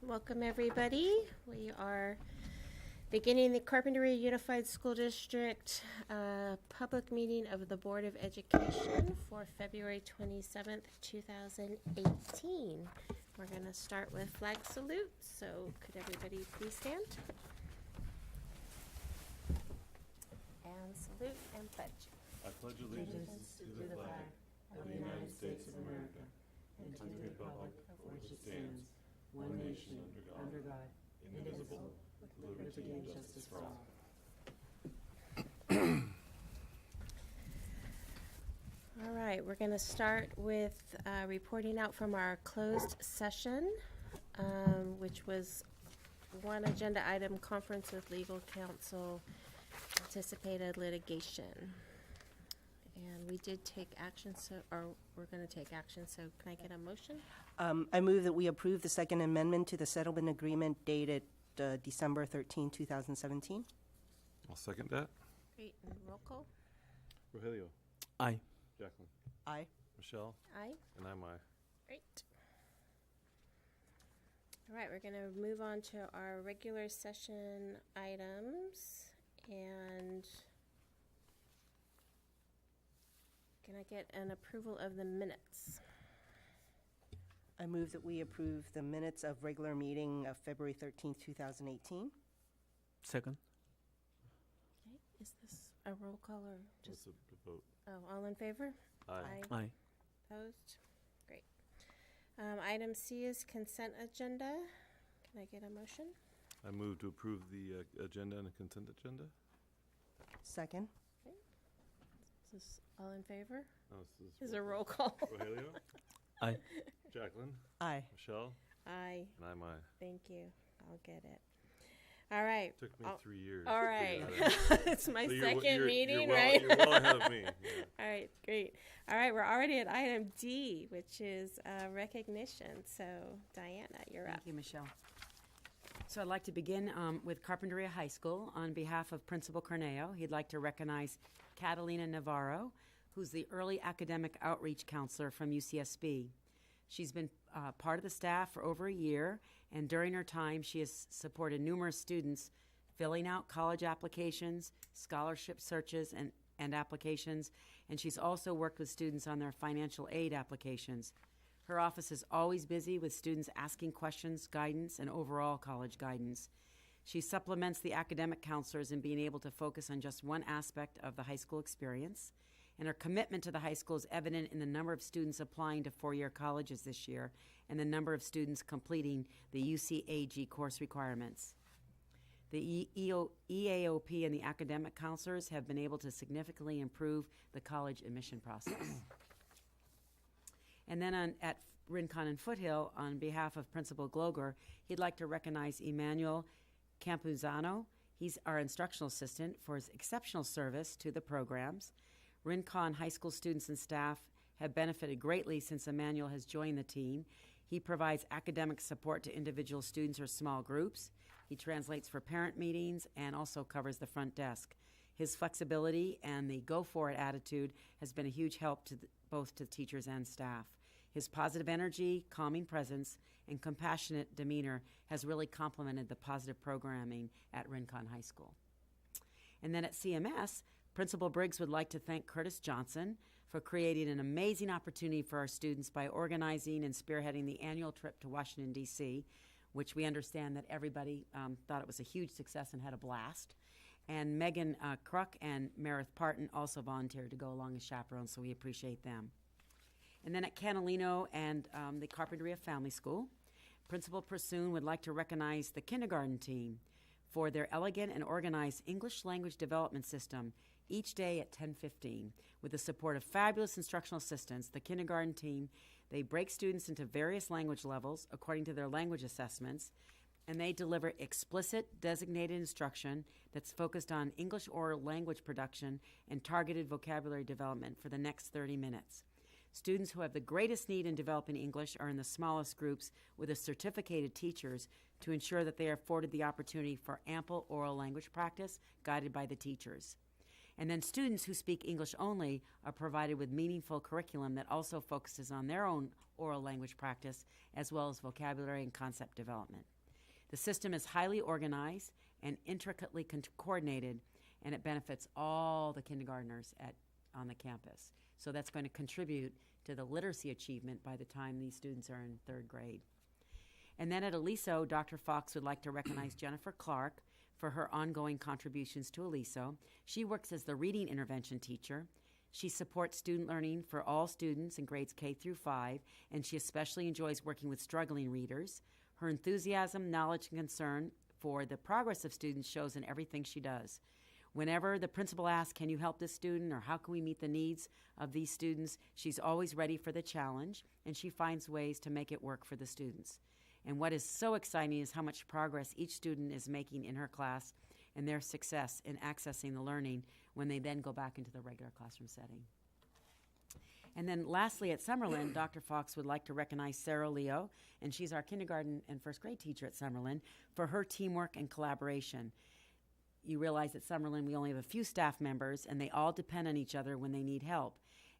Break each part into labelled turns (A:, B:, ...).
A: Welcome, everybody. We are beginning the Carpinteria Unified School District public meeting of the Board of Education for February 27th, 2018. We're going to start with flag salute, so could everybody please stand? And salute and pledge.
B: I pledge allegiance to the flag of the United States of America and to the republic for which it stands, one nation, under God, indivisible, with liberty and justice for all.
A: All right, we're going to start with reporting out from our closed session, which was one agenda item, conference with legal counsel, anticipated litigation. And we did take action, or we're going to take action, so can I get a motion?
C: I move that we approve the Second Amendment to the settlement agreement dated December 13, 2017.
B: I'll second that.
A: Great, and roll call?
B: Rogelio.
D: Aye.
B: Jacqueline.
C: Aye.
B: Michelle.
A: Aye.
B: And I'm aye.
A: Great. All right, we're going to move on to our regular session items, and can I get an approval of the minutes?
C: I move that we approve the minutes of regular meeting of February 13, 2018.
D: Second.
A: Okay, is this a roll call or just?
B: What's the vote?
A: Oh, all in favor?
B: Aye.
D: Aye.
A: Opposed? Great. Item C is consent agenda. Can I get a motion?
B: I move to approve the agenda and the consent agenda.
C: Second.
A: Is this all in favor?
B: Oh,
A: Is a roll call?
B: Rogelio.
D: Aye.
B: Jacqueline.
C: Aye.
B: Michelle.
A: Aye.
B: And I'm aye.
A: Thank you. I'll get it. All right.
B: Took me 3 years.
A: All
B: to
A: right.
B: figure that out.
A: It's my
B: So
A: second meeting,
B: well,
A: right?
B: You're well ahead of me. Yeah.
A: All right, great. All right, we're already at item D, which is recognition. So, Diana, you're up.
E: Thank you, Michelle. So I'd like to begin with Carpinteria High School. On behalf of Principal Corneo, he'd like to recognize Catalina Navarro, who's the early academic outreach counselor from UCSB. She's been part of the staff for over a year, and during her time, she has supported numerous students filling out college applications, scholarship searches, and applications, and she's also worked with students on their financial aid applications. Her office is always busy with students asking questions, guidance, and overall college guidance. She supplements the academic counselors in being able to focus on just one aspect of the high school experience. And her commitment to the high school is evident in the number of students applying to four-year colleges this year and the number of students completing the UCAG course requirements. The EAOP and the academic counselors have been able to significantly improve the college admission process. And then at Rincon and Foothill, on behalf of Principal Gloger, he'd like to recognize Emmanuel Campuzano. He's our instructional assistant for his exceptional service to the programs. Rincon High School students and staff have benefited greatly since Emmanuel has joined the team. He provides academic support to individual students or small groups. He translates for parent meetings and also covers the front desk. His flexibility and the go-for-it attitude has been a huge help to both to teachers and staff. His positive energy, calming presence, and compassionate demeanor has really complemented the positive programming at Rincon High School. And then at CMS, Principal Briggs would like to thank Curtis Johnson for creating an amazing opportunity for our students by organizing and spearheading the annual trip to Washington, D.C., which we understand that everybody thought it was a huge success and had a blast. And Megan Kruk and Meredith Parton also volunteered to go along as chaperones, so we appreciate them. And then at Canalino and the Carpinteria Family School, Principal Pursoon would like to recognize the kindergarten team for their elegant and organized English language development system each day at 10:15. With the support of fabulous instructional assistants, the kindergarten team, they break students into various language levels according to their language assessments, and they deliver explicit designated instruction that's focused on English oral language production and targeted vocabulary development for the next 30 minutes. Students who have the greatest need in developing English are in the smallest groups with the certificated teachers to ensure that they are afforded the opportunity for ample oral language practice guided by the teachers. And then students who speak English only are provided with meaningful curriculum that also focuses on their own oral language practice as well as vocabulary and concept development. The system is highly organized and intricately coordinated, and it benefits all the kindergartners on the campus. So that's going to contribute to the literacy achievement by the time these students are in third grade. And then at Aliso, Dr. Fox would like to recognize Jennifer Clark for her ongoing contributions to Aliso. She works as the reading intervention teacher. She supports student learning for all students in grades K through 5, and she especially enjoys working with struggling readers. Her enthusiasm, knowledge, and concern for the progress of students shows in everything she does. Whenever the principal asks, can you help this student, or how can we meet the needs of these students, she's always ready for the challenge, and she finds ways to make it work for the students. And what is so exciting is how much progress each student is making in her class and their success in accessing the learning when they then go back into the regular classroom setting. And then lastly, at Summerlin, Dr. Fox would like to recognize Sarah Leo, and she's our kindergarten and first grade teacher at Summerlin, for her teamwork and collaboration. You realize at Summerlin we only have a few staff members, and they all depend on each other when they need help.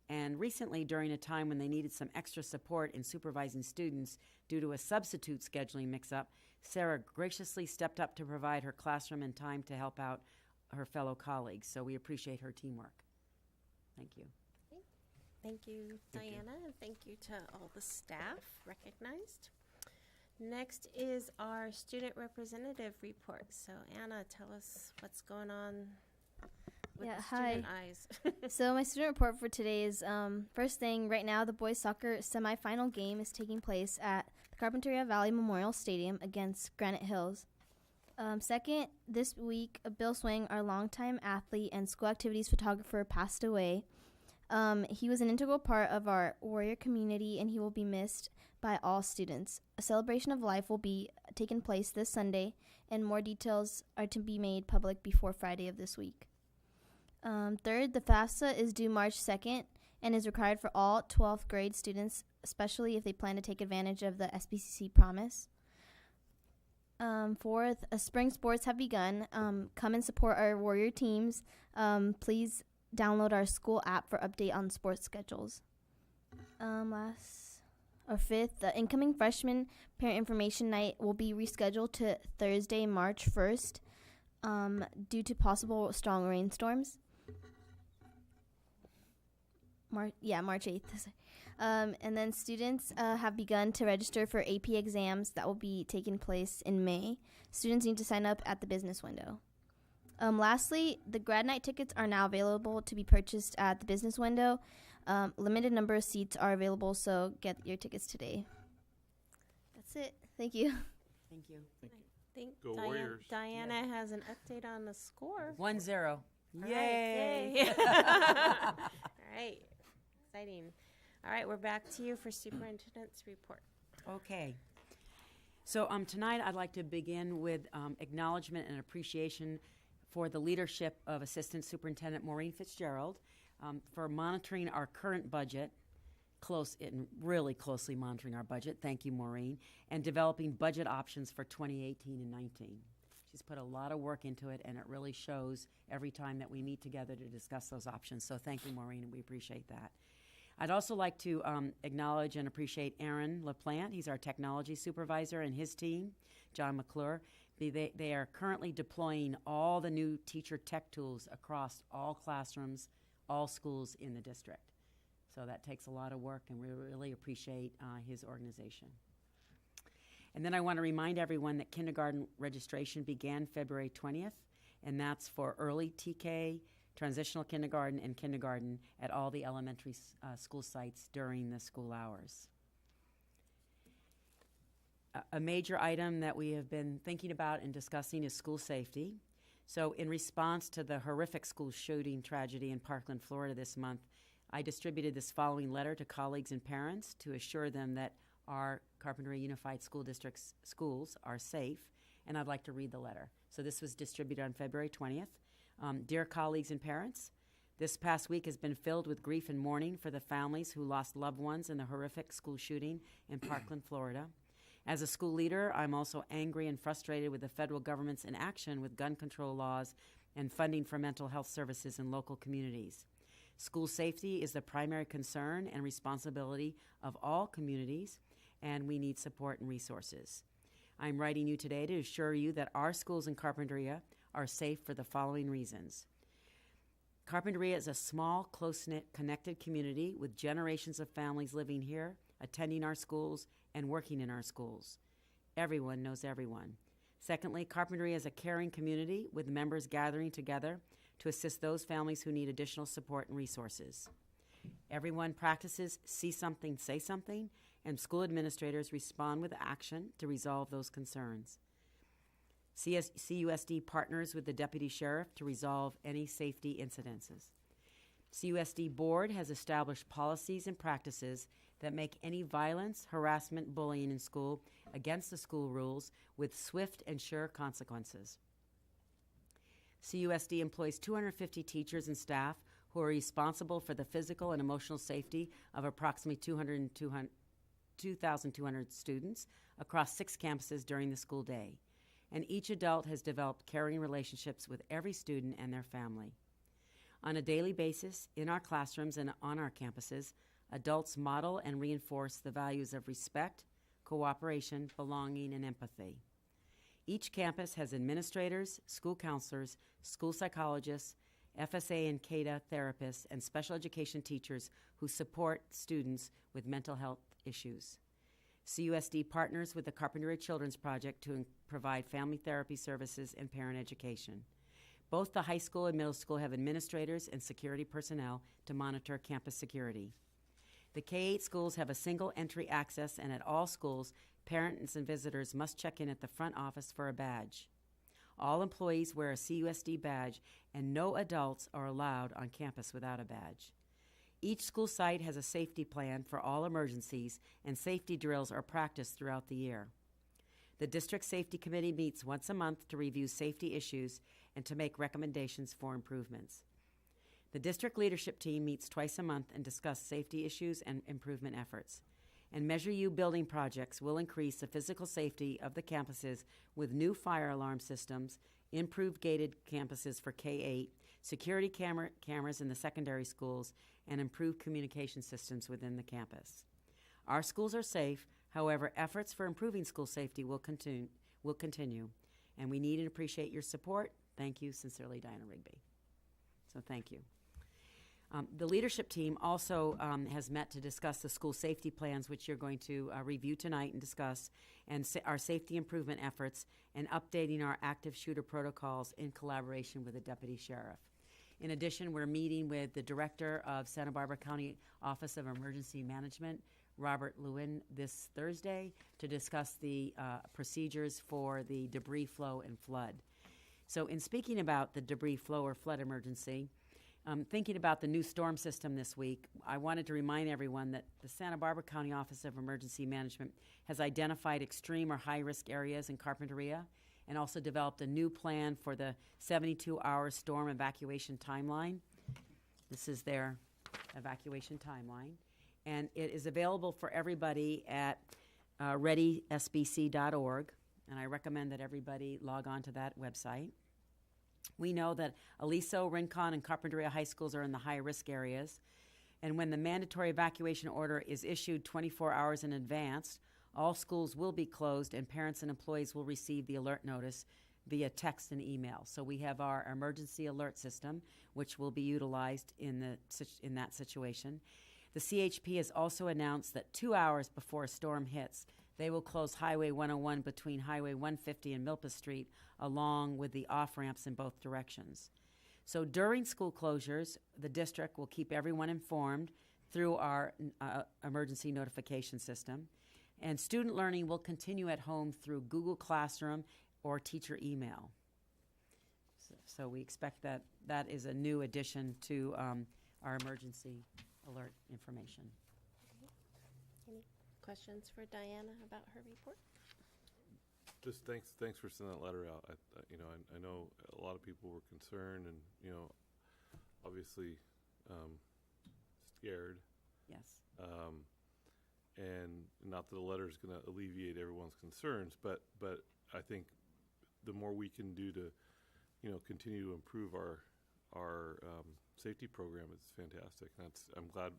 E: And recently, during a time when they needed some extra support in supervising students due to a substitute scheduling mix-up, Sarah graciously stepped up to provide her classroom and time to help out her fellow colleagues. So we appreciate her teamwork. Thank you.
A: Thank you, Diana, and thank you to all the staff recognized. Next is our student representative report. So Anna, tell us what's going on with
F: Yeah,
A: the
F: hi.
A: student eyes.
F: So my student report for today is first thing, right now the boys soccer semifinal game is taking place at the Carpinteria Valley Memorial Stadium against Granite Hills. Second, this week, Bill Swing, our longtime athlete and school activities photographer, passed away. He was an integral part of our warrior community, and he will be missed by all students. A celebration of life will be taking place this Sunday, and more details are to be made public before Friday of this week. Third, the FAFSA is due March 2nd and is required for all 12th grade students, especially if they plan to take advantage of the SBCC promise. Fourth, spring sports have begun. Come and support our warrior teams. Please download our school app for update on sports schedules. Fifth, the incoming freshman parent information night will be rescheduled to Thursday, March 1st, due to possible strong rainstorms. March 8th. And then students have begun to register for AP exams that will be taking place in May. Students need to sign up at the business window. Lastly, the grad night tickets are now available to be purchased at the business window. Limited number of seats are available, so get your tickets today. That's it. Thank you.
E: Thank you.
A: I think
B: Go Warriors.
A: Diana has an update on the score.
E: 1-0.
A: All right,
E: Yay!
A: yay. All right, exciting. All right, we're back to you for superintendent's report.
E: Okay. So tonight I'd like to begin with acknowledgement and appreciation for the leadership of Assistant Superintendent Maureen Fitzgerald for monitoring our current budget, really closely monitoring our budget. Thank you, Maureen. And developing budget options for 2018 and 19. She's put a lot of work into it, and it really shows every time that we meet together to discuss those options. So thank you, Maureen, and we appreciate that. I'd also like to acknowledge and appreciate Aaron LaPlante. He's our technology supervisor, and his team, John McClure. They are currently deploying all the new teacher tech tools across all classrooms, all schools in the district. So that takes a lot of work, and we really appreciate his organization. And then I want to remind everyone that kindergarten registration began February 20th, and that's for early TK, transitional kindergarten, and kindergarten at all the elementary school sites during the school hours. A major item that we have been thinking about and discussing is school safety. So in response to the horrific school shooting tragedy in Parkland, Florida this month, I distributed this following letter to colleagues and parents to assure them that our Carpinteria Unified School District's schools are safe, and I'd like to read the letter. So this was distributed on February 20th. Dear colleagues and parents, this past week has been filled with grief and mourning for the families who lost loved ones in the horrific school shooting in Parkland, Florida. As a school leader, I'm also angry and frustrated with the federal government's inaction with gun control laws and funding for mental health services in local communities. School safety is the primary concern and responsibility of all communities, and we need support and resources. I'm writing you today to assure you that our schools in Carpinteria are safe for the following reasons. Carpinteria is a small, close-knit, connected community with generations of families living here, attending our schools, and working in our schools. Everyone knows everyone. Secondly, Carpinteria is a caring community with members gathering together to assist those families who need additional support and resources. Everyone practices see something, say something, and school administrators respond with action to resolve those concerns. CUSD partners with the Deputy Sheriff to resolve any safety incidences. CUSD Board has established policies and practices that make any violence, harassment, bullying in school against the school rules with swift and sure consequences. CUSD employs 250 teachers and staff who are responsible for the physical and emotional safety of approximately 2,200 students across 6 campuses during the school day. And each adult has developed caring relationships with every student and their family. On a daily basis, in our classrooms and on our campuses, adults model and reinforce the values of respect, cooperation, belonging, and empathy. Each campus has administrators, school counselors, school psychologists, FSA and CADA therapists, and special education teachers who support students with mental health issues. CUSD partners with the Carpinteria Children's Project to provide family therapy services and parent education. Both the high school and middle school have administrators and security personnel to monitor campus security. The K-8 schools have a single entry access, and at all schools, parents and visitors must check in at the front office for a badge. All employees wear a CUSD badge, and no adults are allowed on campus without a badge. Each school site has a safety plan for all emergencies, and safety drills are practiced throughout the year. The District Safety Committee meets once a month to review safety issues and to make recommendations for improvements. The district leadership team meets twice a month and discuss safety issues and improvement efforts. And Measure U building projects will increase the physical safety of the campuses with new fire alarm systems, improved gated campuses for K-8, security cameras in the secondary schools, and improved communication systems within the campus. Our schools are safe. However, efforts for improving school safety will continue, and we need and appreciate your support. Thank you. Sincerely, Diana Rigby. So thank you. The leadership team also has met to discuss the school safety plans, which you're going to review tonight and discuss, and our safety improvement efforts, and updating our active shooter protocols in collaboration with the Deputy Sheriff. In addition, we're meeting with the Director of Santa Barbara County Office of Emergency Management, Robert Lewin, this Thursday to discuss the procedures for the debris flow and flood. So in speaking about the debris flow or flood emergency, thinking about the new storm system this week, I wanted to remind everyone that the Santa Barbara County Office of Emergency Management has identified extreme or high-risk areas in Carpinteria and also developed a new plan for the 72-hour storm evacuation timeline. This is their evacuation timeline. And it is available for everybody at readysbc.org, and I recommend that everybody log on to that website. We know that Aliso, Rincon, and Carpinteria High Schools are in the high-risk areas, and when the mandatory evacuation order is issued 24 hours in advance, all schools will be closed, and parents and employees will receive the alert notice via text and email. So we have our emergency alert system, which will be utilized in that situation. The CHP has also announced that 2 hours before a storm hits, they will close Highway 101 between Highway 150 and Milpa Street, along with the off-ramps in both directions. So during school closures, the district will keep everyone informed through our emergency notification system. And student learning will continue at home through Google Classroom or teacher email. So we expect that that is a new addition to our emergency alert information.
A: Any questions for Diana about her report?
B: Just thanks for sending that letter out. I know a lot of people were concerned and, obviously scared.
E: Yes.
B: And not that the letter is going to alleviate everyone's concerns, but I think the more we can do to, continue to improve our safety program is fantastic. I'm glad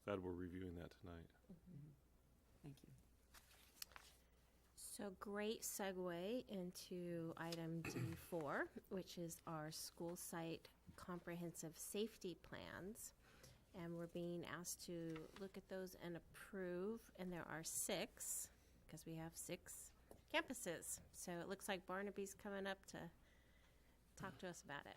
B: we're reviewing that tonight.
E: Mm-hmm. Thank you.
A: So great segue into item D4, which is our school site comprehensive safety plans. And we're being asked to look at those and approve, and there are 6, because we have 6 campuses. So it looks like Barnaby's coming up to talk to us about it.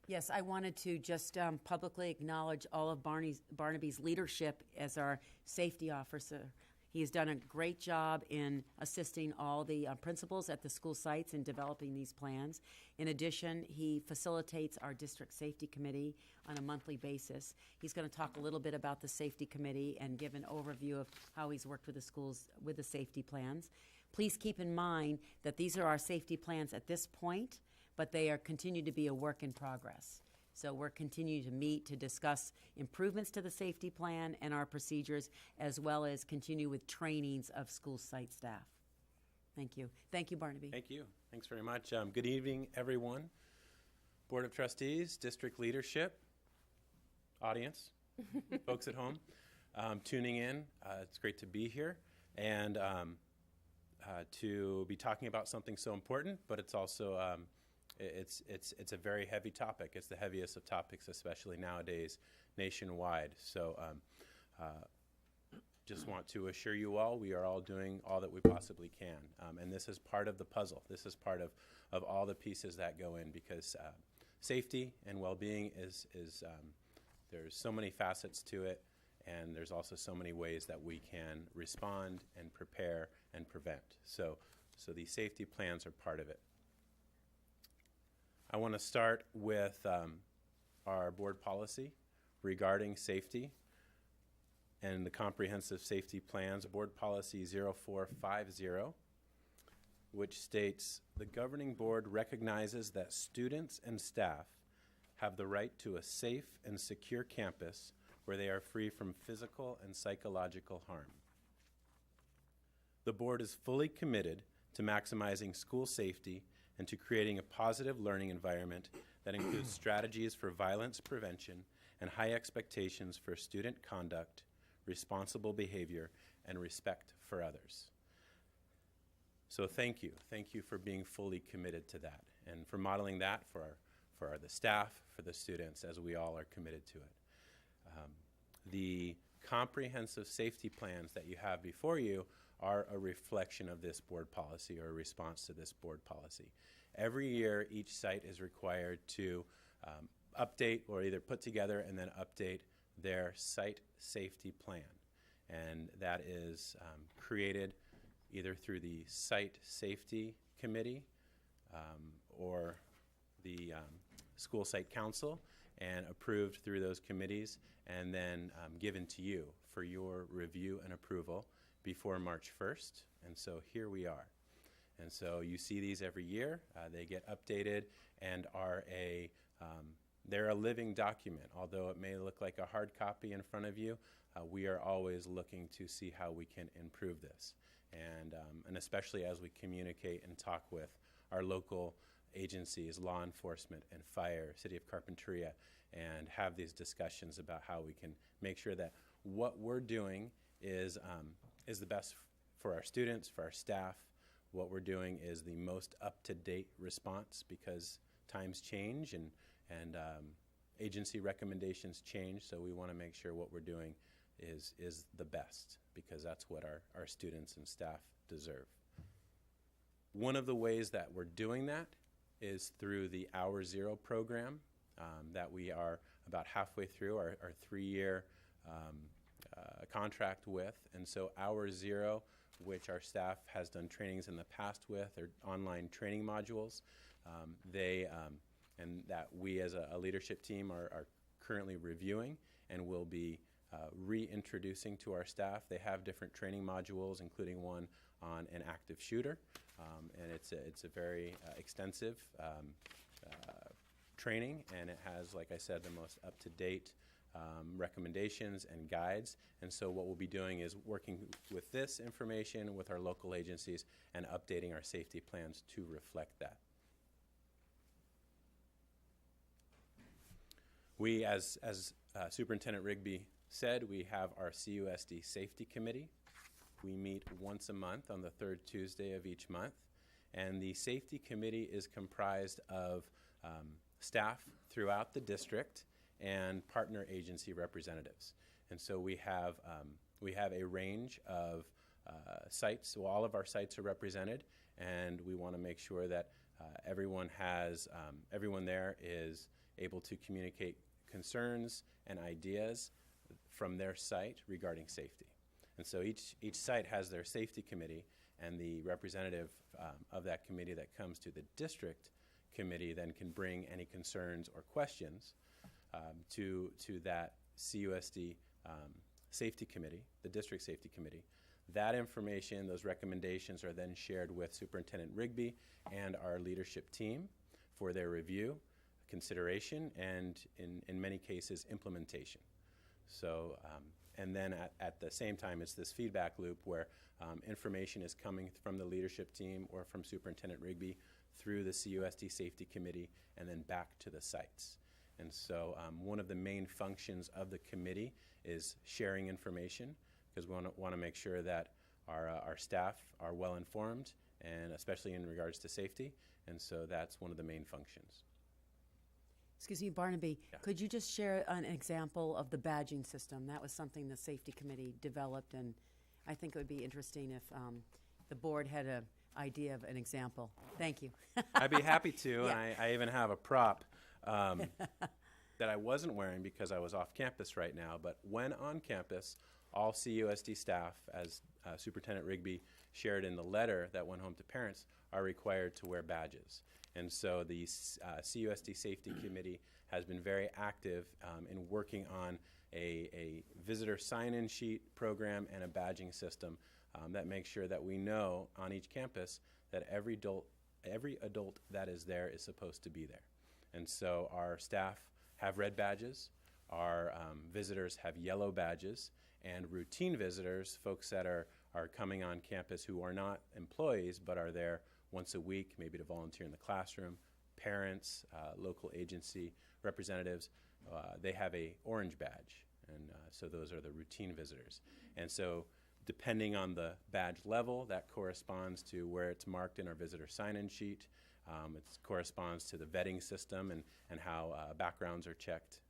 E: Yes, I wanted to just publicly acknowledge all of Barnaby's leadership as our safety officer. He has done a great job in assisting all the principals at the school sites in developing these plans. In addition, he facilitates our district safety committee on a monthly basis. He's going to talk a little bit about the safety committee and give an overview of how he's worked with the schools with the safety plans. Please keep in mind that these are our safety plans at this point, but they are continue to be a work in progress. So we're continuing to meet to discuss improvements to the safety plan and our procedures, as well as continue with trainings of school site staff. Thank you. Thank you, Barnaby.
G: Thank you. Thanks very much. Good evening, everyone. Board of Trustees, district leadership, audience, folks at home tuning in. It's great to be here and to be talking about something so important, but it's also it's a very heavy topic. It's the heaviest of topics, especially nowadays nationwide. So just want to assure you all, we are all doing all that we possibly can. And this is part of the puzzle. This is part of all the pieces that go in, because safety and well-being is there's so many facets to it, and there's also so many ways that we can respond and prepare and prevent. So these safety plans are part of it. I want to start with our board policy regarding safety and the comprehensive safety plans, board policy 0450, which states the governing board recognizes that students and staff have the right to a safe and secure campus where they are free from physical and psychological harm. The board is fully committed to maximizing school safety and to creating a positive learning environment that includes strategies for violence prevention and high expectations for student conduct, responsible behavior, and respect for others. So thank you. Thank you for being fully committed to that and for modeling that for the staff, for the students, as we all are committed to it. The comprehensive safety plans that you have before you are a reflection of this board policy or a response to this board policy. Every year, each site is required to update or either put together and then update their site safety plan. And that is created either through the Site Safety Committee or the School Site Council, and approved through those committees, and then given to you for your review and approval before March 1st. And so here we are. And so you see these every year. They get updated and are they're a living document. Although it may look like a hard copy in front of you, we are always looking to see how we can improve this. And especially as we communicate and talk with our local agencies, law enforcement and fire, City of Carpinteria, and have these discussions about how we can make sure that what we're doing is the best for our students, for our staff. What we're doing is the most up-to-date response, because times change and agency recommendations change, so we want to make sure what we're doing is the best, because that's what our students and staff deserve. One of the ways that we're doing that is through the Hour Zero program that we are about halfway through our 3-year contract with. And so Hour Zero, which our staff has done trainings in the past with, or online training modules, and that we as a leadership team are currently reviewing and will be reintroducing to our staff. They have different training modules, including one on an active shooter, and it's a very extensive training, and it has, like I said, the most up-to-date recommendations and guides. And so what we'll be doing is working with this information with our local agencies and updating our safety plans to reflect that. We, as Superintendent Rigby said, we have our CUSD Safety Committee, We meet once a month on the third Tuesday of each month. And the safety committee is comprised of staff throughout the district and partner agency representatives. And so we have a range of sites. So all of our sites are represented, and we want to make sure that everyone there is able to communicate concerns and ideas from their site regarding safety. And so each site has their safety committee, and the representative of that committee that comes to the district committee then can bring any concerns or questions to that CUSD safety committee, the district safety committee. That information, those recommendations, are then shared with Superintendent Rigby and our leadership team for their review, consideration, and in many cases, implementation. So, and then at the same time, it's this feedback loop where information is coming from the leadership team or from Superintendent Rigby through the CUSD Safety Committee and then back to the sites. And so one of the main functions of the committee is sharing information, because we want to make sure that our staff are well informed, and especially in regards to safety. And so that's one of the main functions.
E: Excuse me, Barnaby,
G: Yeah.
E: could you just share an example of the badging system? That was something the safety committee developed, and I think it would be interesting if the board had an idea of an example. Thank you.
G: I'd be happy to,
E: Yeah.
G: and I even have a prop that I wasn't wearing because I was off campus right now. But when on campus, all CUSD staff, as Superintendent Rigby shared in the letter that went home to parents, are required to wear badges. And so the CUSD Safety Committee has been very active in working on a visitor sign-in sheet program and a badging system that makes sure that we know on each campus that every adult that is there is supposed to be there. And so our staff have red badges, our visitors have yellow badges, and routine visitors, folks that are coming on campus who are not employees but are there once a week, maybe to volunteer in the classroom, parents, local agency representatives, they have a orange badge. And so those are the routine visitors. And so depending on the badge level, that corresponds to where it's marked in our visitor sign-in sheet. It corresponds to the vetting system and how backgrounds are checked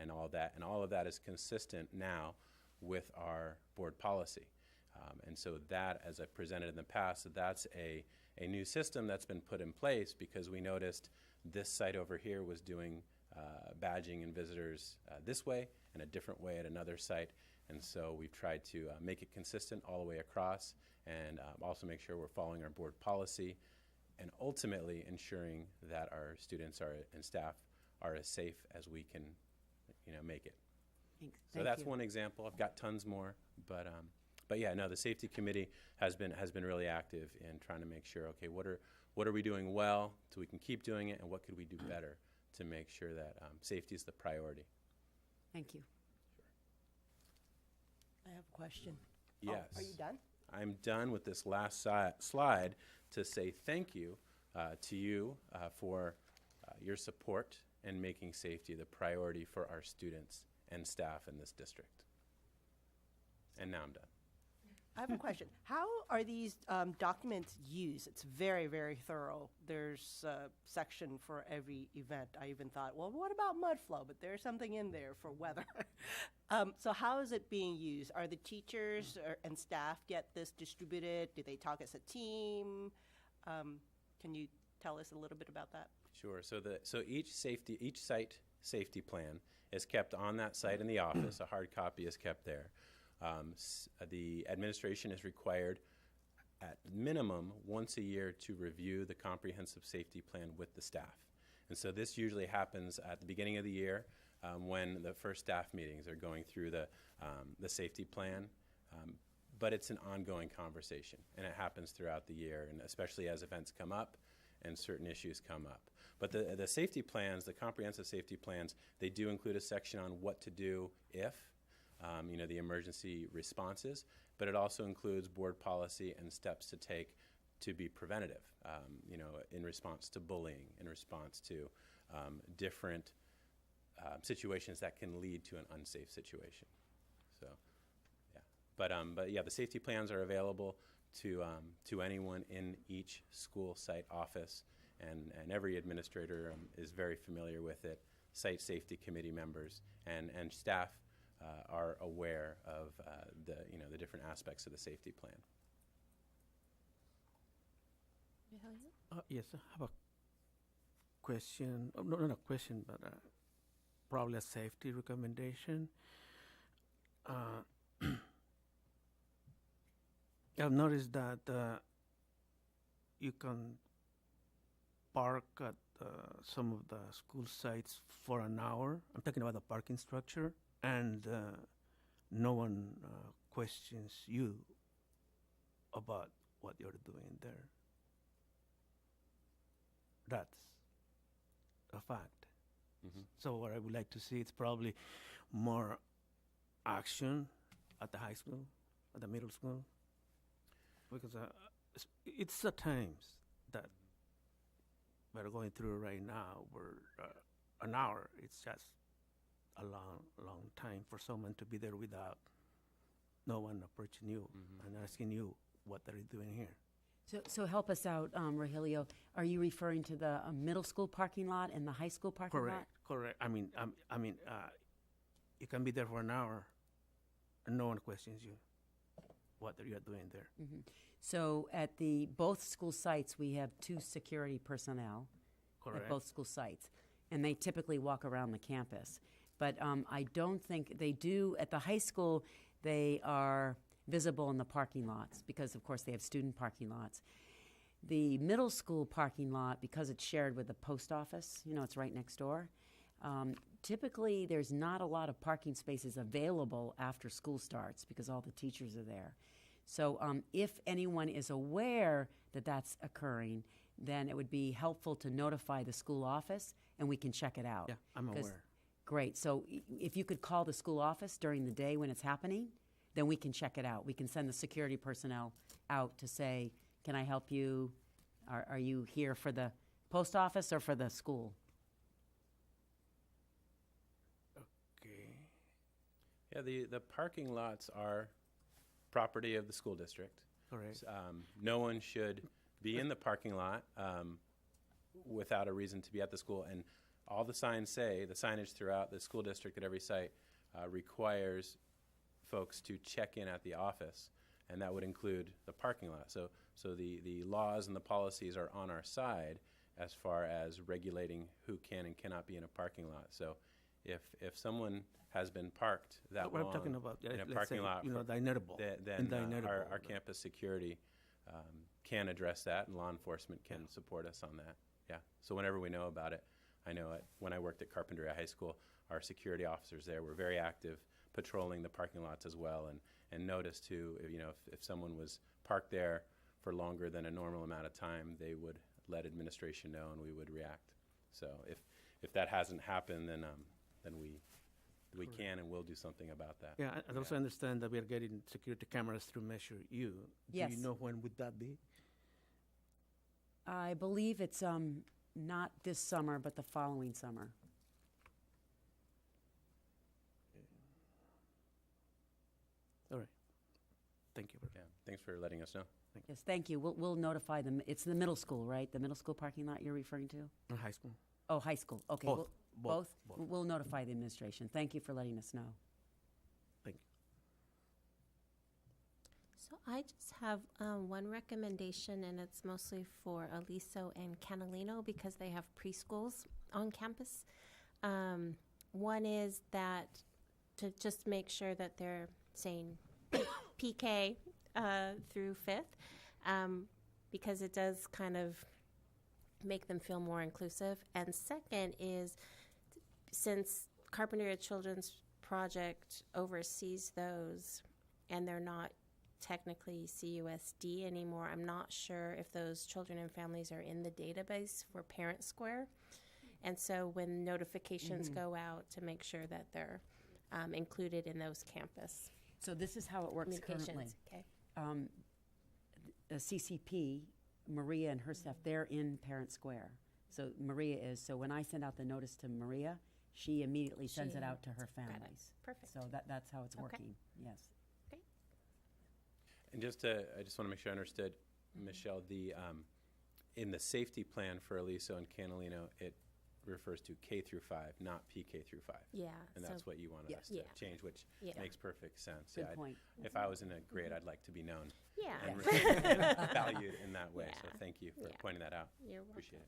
G: and all that. And all of that is consistent now with our board policy. And so that, as I presented in the past, that's a new system that's been put in place because we noticed this site over here was doing badging and visitors this way and a different way at another site. And so we've tried to make it consistent all the way across and also make sure we're following our board policy and ultimately ensuring that our students and staff are as safe as we can make it.
E: Thanks.
G: So that's one example. I've got tons more, but yeah, no, the safety committee has been really active in trying to make sure, okay, what are we doing well so we can keep doing it, and what could we do better to make sure that safety is the priority.
E: Thank you.
C: I have a question.
G: Yes.
C: Oh, are you done?
G: I'm done with this last slide to say thank you to you for your support in making safety the priority for our students and staff in this district. And now I'm done.
C: I have a question. How are these documents used? It's very, very thorough. There's a section for every event. I even thought, well, what about mud flow? But there's something in there for weather. So how is it being used? Are the teachers and staff get this distributed? Do they talk as a team? Can you tell us a little bit about that?
G: Sure. So each site safety plan is kept on that site in the office. A hard copy is kept there. The administration is required at minimum once a year to review the comprehensive safety plan with the staff. And so this usually happens at the beginning of the year when the first staff meetings are going through the safety plan. But it's an ongoing conversation, and it happens throughout the year, and especially as events come up and certain issues come up. But the safety plans, the comprehensive safety plans, they do include a section on what to do if, the emergency responses, but it also includes board policy and steps to take to be preventative, in response to bullying, in response to different situations that can lead to an unsafe situation. So, yeah. But yeah, the safety plans are available to anyone in each school site office, and every administrator is very familiar with it. Site safety committee members and staff are aware of the different aspects of the safety plan.
D: Yes, I have a question. No, not a question, but probably a safety recommendation. I've noticed that you can park at some of the school sites for an hour. I'm talking about the parking structure, and no one questions you about what you're doing there. That's a fact.
G: Mm-hmm.
D: So what I would like to see is probably more action at the high school, at the middle school, because it's the times that we're going through right now where an hour, it's just a long time for someone to be there without no one approaching you and asking you what they're doing here.
E: So help us out, Rogelio. Are you referring to the middle school parking lot and the high school parking lot?
D: Correct. I mean, you can be there for an hour, and no one questions you what you're doing there.
E: Mm-hmm. So at both school sites, we have 2 security personnel at both school sites, and they typically walk around the campus. But I don't think they do at the high school. They are visible in the parking lots because, of course, they have student parking lots. The middle school parking lot, because it's shared with the post office, it's right next door. Typically, there's not a lot of parking spaces available after school starts because all the teachers are there. So if anyone is aware that that's occurring, then it would be helpful to notify the school office, and we can check it out.
D: Yeah, I'm aware.
E: Great. So if you could call the school office during the day when it's happening, then we can check it out. We can send the security personnel out to say, can I help you? Are you here for the post office or for the school?
D: Okay.
G: Yeah, the parking lots are property of the school district.
D: Correct.
G: No one should be in the parking lot without a reason to be at the school. And all the signs say, the signage throughout the school district at every site requires folks to check in at the office, and that would include the parking lot. So the laws and the policies are on our side as far as regulating who can and cannot be in a parking lot. So if someone has been parked that
D: what
G: long
D: I'm talking about,
G: in a
D: let's
G: parking
D: say,
G: lot,
D: then
G: then our campus security can address that, and law enforcement can support us on that. Yeah. So whenever we know about it, I know when I worked at Carpinteria High School, our security officers there were very active, patrolling the parking lots as well, and noticed too, if someone was parked there for longer than a normal amount of time, they would let administration know, and we would react. So if that hasn't happened, then we can and will do something about that.
D: Yeah, I also understand that we are getting security cameras through Measure U.
E: Yes.
D: Do you know when would that be?
E: I believe it's not this summer, but the following summer.
D: All right. Thank you.
G: Yeah. Thanks for letting us know.
E: Yes, thank you. We'll notify them. It's the middle school, right? The middle school parking lot you're referring to?
D: High school.
E: Oh, high school. Okay.
D: Both.
E: Both?
D: Both.
E: We'll notify the administration. Thank you for letting us know.
D: Thank you.
A: So I just have one recommendation, and it's mostly for Aliso and Catalino because they have preschools on campus. One is that to just make sure that they're saying PK through 5th, because it does kind of make them feel more inclusive. And second is, since Carpinteria Children's Project oversees those, and they're not technically CUSD anymore, I'm not sure if those children and families are in the database for Parent Square. And so when notifications go out, to make sure that they're included in those campus
E: So this is how it works currently.
A: communications. Okay.
E: The CCP, Maria and her staff, they're in Parent Square. So Maria is. So when I send out the notice to Maria, she immediately sends it out to her
A: Got it.
E: families.
A: Perfect.
E: So that's how it's
A: Okay.
E: working. Yes.
G: And I just want to make sure I understood, Michelle, in the safety plan for Aliso and Catalino, it refers to K through 5, not PK through 5.
A: Yeah.
G: And
A: so-
G: that's what you wanted us to
A: Yeah.
G: change, which
A: Yeah.
G: makes perfect sense.
E: Good
G: Yeah,
E: point.
G: if I was in a grade, I'd like to be known
A: Yeah.
G: and valued in that way. So
A: Yeah.
G: thank you for
A: Yeah.
G: pointing that out.
A: You're welcome.
G: Appreciate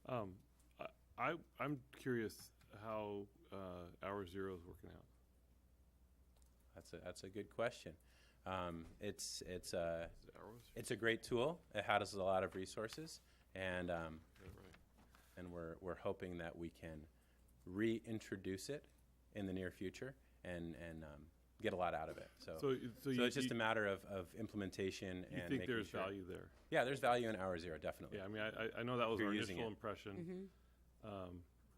G: it.
B: I'm curious how Hour Zero is working out.
G: That's a good question. It's
B: Is it Hours?
G: It's a great tool. It has a lot of resources, and
B: Is that right?
G: and we're hoping that we can reintroduce it in the near future and get a lot out of it. So it's just a matter of implementation
B: you
G: and
B: think
G: making
B: there's
G: sure.
B: value there?
G: Yeah, there's value in Hour Zero, definitely.
B: Yeah, I mean, I know that was
G: You're
B: our
G: using
B: initial
G: it.
B: impression.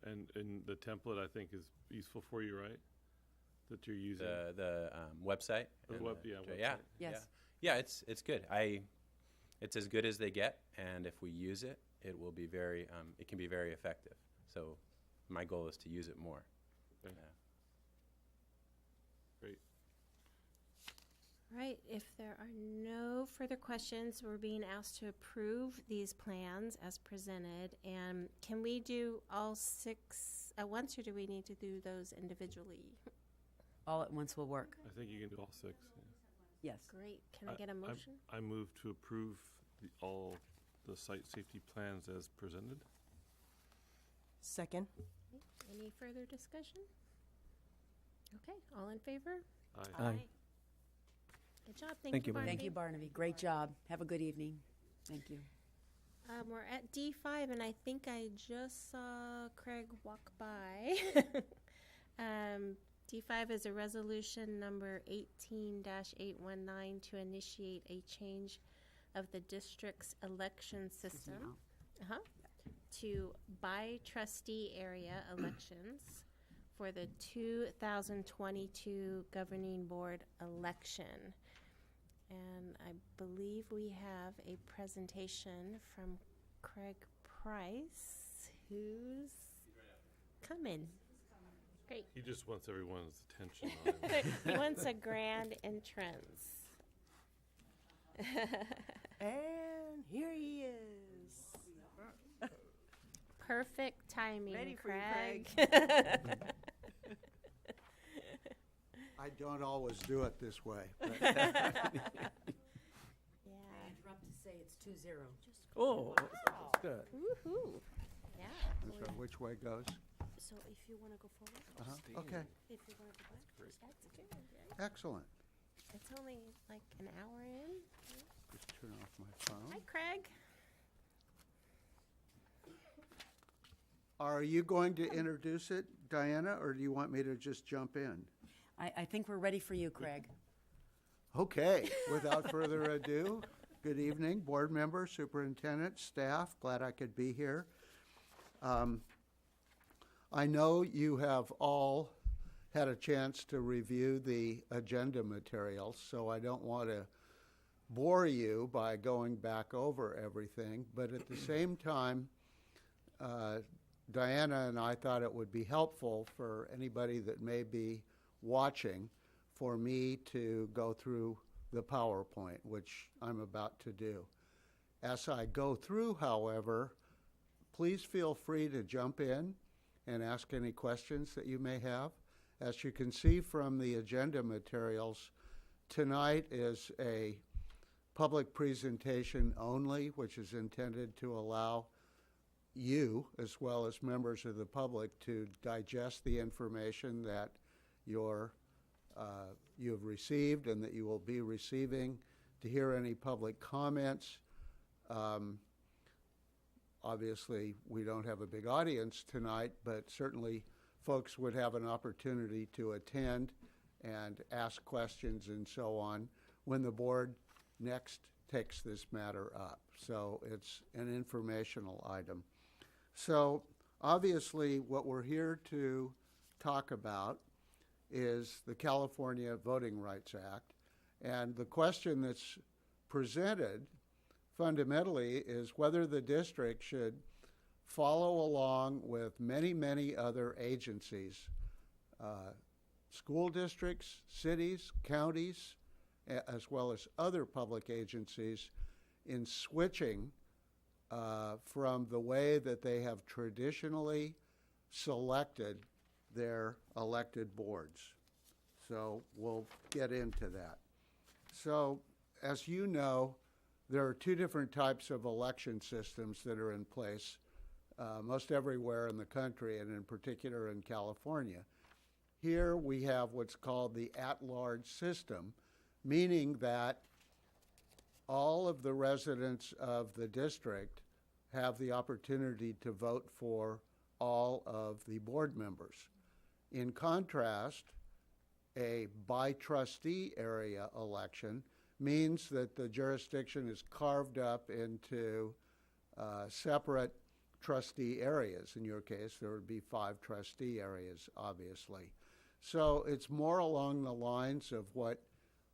B: And the template, I think, is useful for you, right? That you're using.
G: The website.
B: The
G: and
B: web-
G: the-
B: yeah,
G: yeah,
B: website.
E: Yes.
G: yeah. It's good. It's as good as they get, and if we use it, it will be it can be very effective. So my goal is to use it more.
B: Okay.
G: Yeah.
B: Great.
A: Right, if there are no further questions, we're being asked to approve these plans as presented. And can we do all 6 at once, or do we need to do those individually?
E: All at once will work.
B: I think you can do all 6. Yeah.
E: Yes.
A: Great, can I get a motion?
B: I move to approve all the site safety plans as presented.
C: Second.
A: Any further discussion? Okay, all in favor?
B: Aye.
D: Aye.
A: Good job,
D: Thank
A: thank
D: you,
A: you,
D: Barnaby.
E: Thank you, Barnaby. Great job. Have a good evening. Thank you.
A: We're at D5, and I think I just saw Craig walk by. D5 is a resolution number 18-819 to initiate a change of the district's election system to by trustee area elections for the 2022 governing board election. And I believe we have a presentation from Craig Price, who's coming. Great.
B: He just wants everyone's attention on him.
A: He wants a grand entrance.
C: And here he is.
A: Perfect timing,
C: Ready for you,
A: Craig.
H: I don't always do it this way. but
A: Yeah.
E: Interrupt to say it's 2-0.
D: Oh, that's good.
A: Woohoo. Yeah.
H: So which way goes?
A: So if you want to go forward,
H: Okay,
A: if you want to go back, that's good. Right?
H: excellent.
A: It's only like an hour in.
H: Just turn off my phone.
A: Hi, Craig.
H: Are you going to introduce it, Diana, or do you want me to just jump in?
E: I think we're ready for you, Craig.
H: Okay, without further ado, good evening, board members, superintendent, staff. Glad I could be here. I know you have all had a chance to review the agenda materials, so I don't want to bore you by going back over everything, but at the same time, Diana and I thought it would be helpful for anybody that may be watching for me to go through the PowerPoint, which I'm about to do. As I go through, however, please feel free to jump in and ask any questions that you may have. As you can see from the agenda materials, tonight is a public presentation only, which is intended to allow you, as well as members of the public, to digest the information that you have received and that you will be receiving, to hear any public comments. Obviously, we don't have a big audience tonight, but certainly folks would have an opportunity to attend and ask questions and so on when the board next takes this matter up. So it's an informational item. So obviously what we're here to talk about is the California Voting Rights Act. And the question that's presented fundamentally is whether the district should follow along with many, many other agencies, school districts, cities, counties, as well as other public agencies, in switching from the way that they have traditionally selected their elected boards. So we'll get into that. So as you know, there are two different types of election systems that are in place most everywhere in the country, and in particular in California. Here we have what's called the at-large system, meaning that all of the residents of the district have the opportunity to vote for all of the board members. In contrast, a by-trustee area election means that the jurisdiction is carved up into separate trustee areas. In your case, there would be 5 trustee areas, obviously. So it's more along the lines of what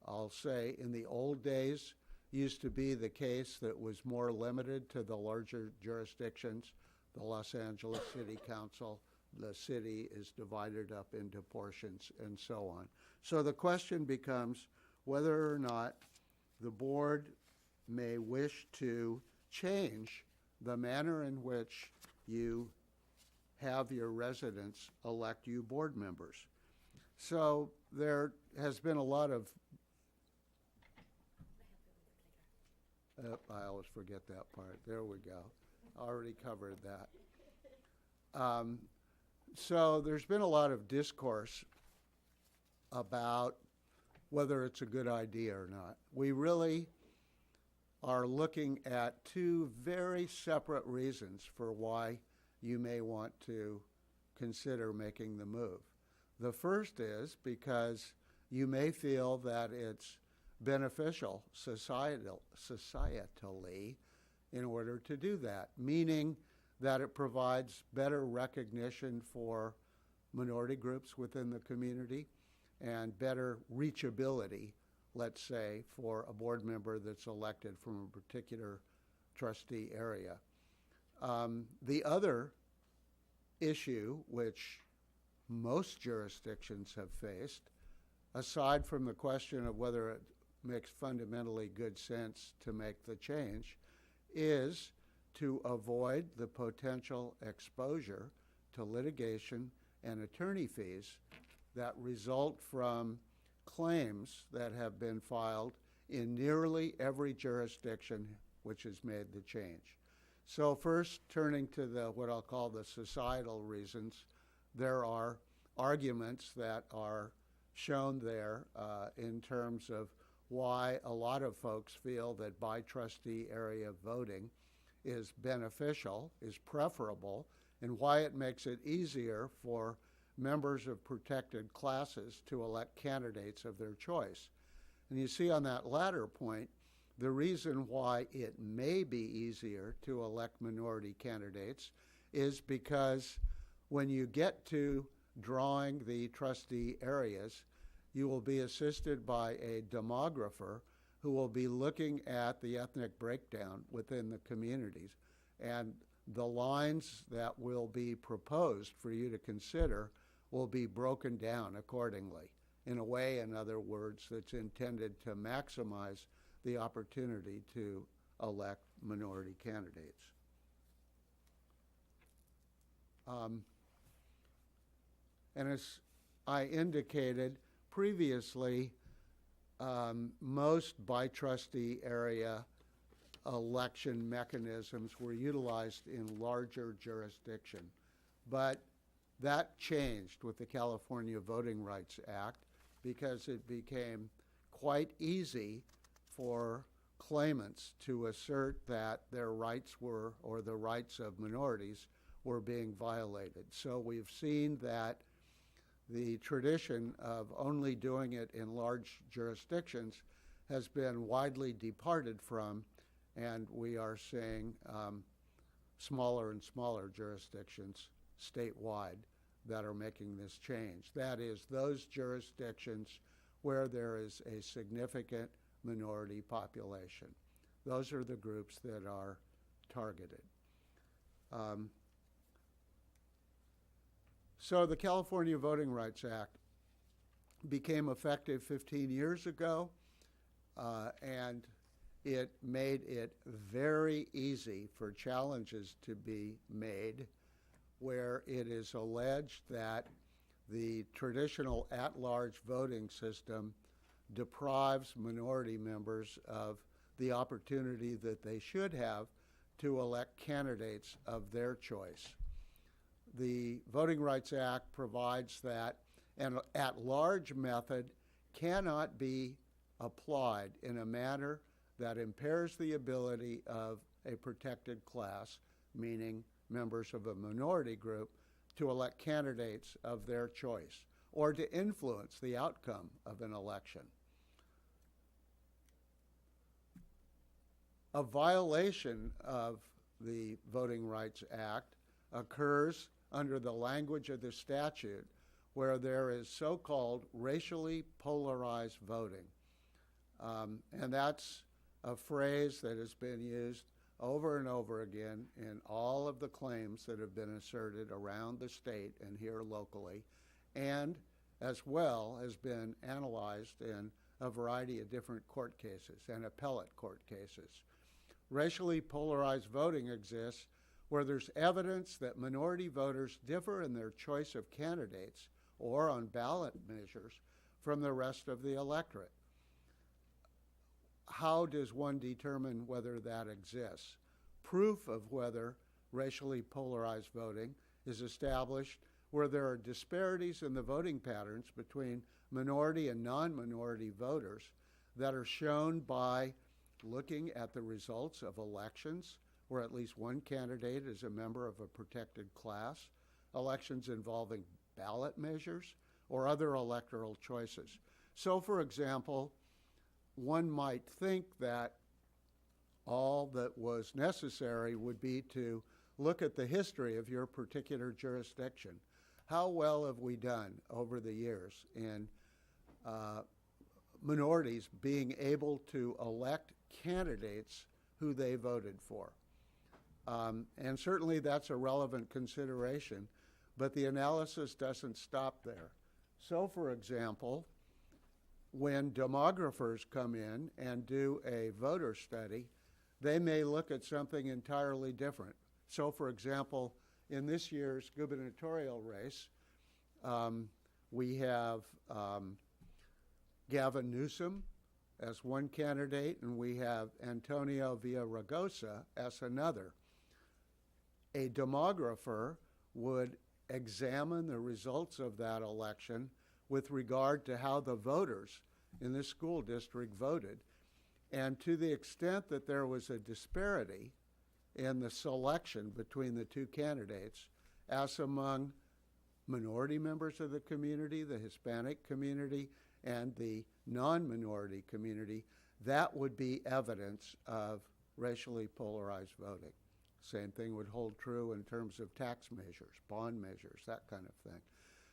H: I'll say in the old days used to be the case that was more limited to the larger jurisdictions, the Los Angeles City Council. The city is divided up into portions and so on. So the question becomes whether or not the board may wish to change the manner in which you have your residents elect you board members. So there has been a lot of, I always forget that part. There we go. Already covered that. So there's been a lot of discourse about whether it's a good idea or not. We really are looking at 2 very separate reasons for why you may want to consider making the move. The first is because you may feel that it's beneficial societally in order to do that, meaning that it provides better recognition for minority groups within the community and better reachability, let's say, for a board member that's elected from a particular trustee area. The other issue, which most jurisdictions have faced, aside from the question of whether it makes fundamentally good sense to make the change, is to avoid the potential exposure to litigation and attorney fees that result from claims that have been filed in nearly every jurisdiction which has made the change. So first, turning to what I'll call the societal reasons, there are arguments that are shown there in terms of why a lot of folks feel that by-trustee area voting is beneficial, is preferable, and why it makes it easier for members of protected classes to elect candidates of their choice. And you see on that latter point, the reason why it may be easier to elect minority candidates is because when you get to drawing the trustee areas, you will be assisted by a demographer who will be looking at the ethnic breakdown within the communities. And the lines that will be proposed for you to consider will be broken down accordingly, in a way, in other words, that's intended to maximize the opportunity to elect minority candidates. And as I indicated previously, most by-trustee area election mechanisms were utilized in larger jurisdiction. But that changed with the California Voting Rights Act because it became quite easy for claimants to assert that their rights were, or the rights of minorities, were being violated. So we've seen that the tradition of only doing it in large jurisdictions has been widely departed from, and we are seeing smaller and smaller jurisdictions statewide that are making this change. That is, those jurisdictions where there is a significant minority population. Those are the groups that are targeted. So the California Voting Rights Act became effective 15 years ago, and it made it very easy for challenges to be made where it is alleged that the traditional at-large voting system deprives minority members of the opportunity that they should have to elect candidates of their choice. The Voting Rights Act provides that an at-large method cannot be applied in a manner that impairs the ability of a protected class, meaning members of a minority group, to elect candidates of their choice or to influence the outcome of an election. A violation of the Voting Rights Act occurs under the language of the statute where there is so-called racially polarized voting. And that's a phrase that has been used over and over again in all of the claims that have been asserted around the state and here locally, and as well has been analyzed in a variety of different court cases and appellate court cases. Racially polarized voting exists where there's evidence that minority voters differ in their choice of candidates or on ballot measures from the rest of the electorate. How does one determine whether that exists? Proof of whether racially polarized voting is established where there are disparities in the voting patterns between minority and non-minority voters that are shown by looking at the results of elections where at least one candidate is a member of a protected class, elections involving ballot measures, or other electoral choices. So, for example, one might think that all that was necessary would be to look at the history of your particular jurisdiction. How well have we done over the years in minorities being able to elect candidates who they voted for? And certainly that's a relevant consideration, but the analysis doesn't stop there. So, for example, when demographers come in and do a voter study, they may look at something entirely different. So, for example, in this year's gubernatorial race, we have Gavin Newsom as one candidate, and we have Antonio Villaraigosa as another. A demographer would examine the results of that election with regard to how the voters in this school district voted. And to the extent that there was a disparity in the selection between the two candidates, as among minority members of the community, the Hispanic community, and the non-minority community, that would be evidence of racially polarized voting. Same thing would hold true in terms of tax measures, bond measures, that kind of thing.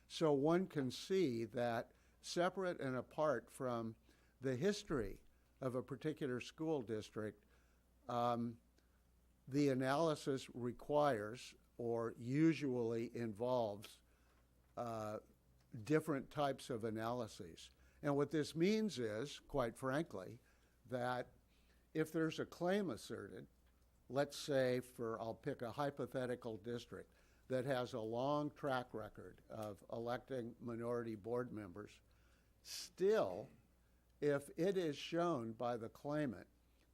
H: So one can see that separate and apart from the history of a particular school district, the analysis requires or usually involves different types of analyses. And what this means is, quite frankly, that if there's a claim asserted, let's say I'll pick a hypothetical district that has a long track record of electing minority board members, still, if it is shown by the claimant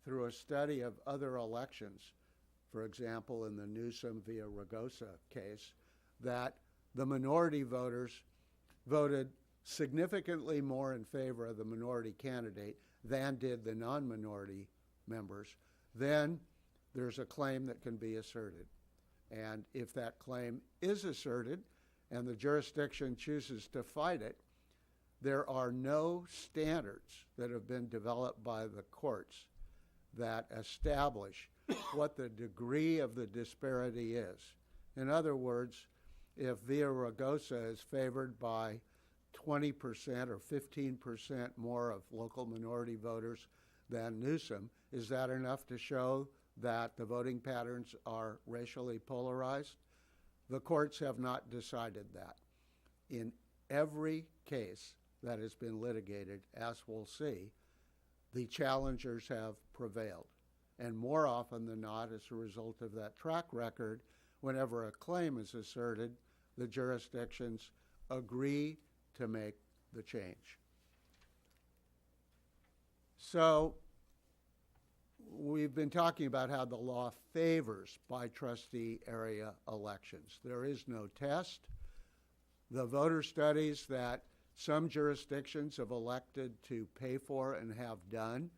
H: through a study of other elections, for example, in the Newsom Villaraigosa case, that the minority voters voted significantly more in favor of the minority candidate than did the non-minority members, then there's a claim that can be asserted. And if that claim is asserted and the jurisdiction chooses to fight it, there are no standards that have been developed by the courts that establish what the degree of the disparity is. In other words, if Villaraigosa is favored by 20% or 15% more of local minority voters than Newsom, is that enough to show that the voting patterns are racially polarized? The courts have not decided that. In every case that has been litigated, as we'll see, the challengers have prevailed. And more often than not, as a result of that track record, whenever a claim is asserted, the jurisdictions agree to make the change. So we've been talking about how the law favors by trustee area elections. There is no test. The voter studies that some jurisdictions have elected to pay for and have done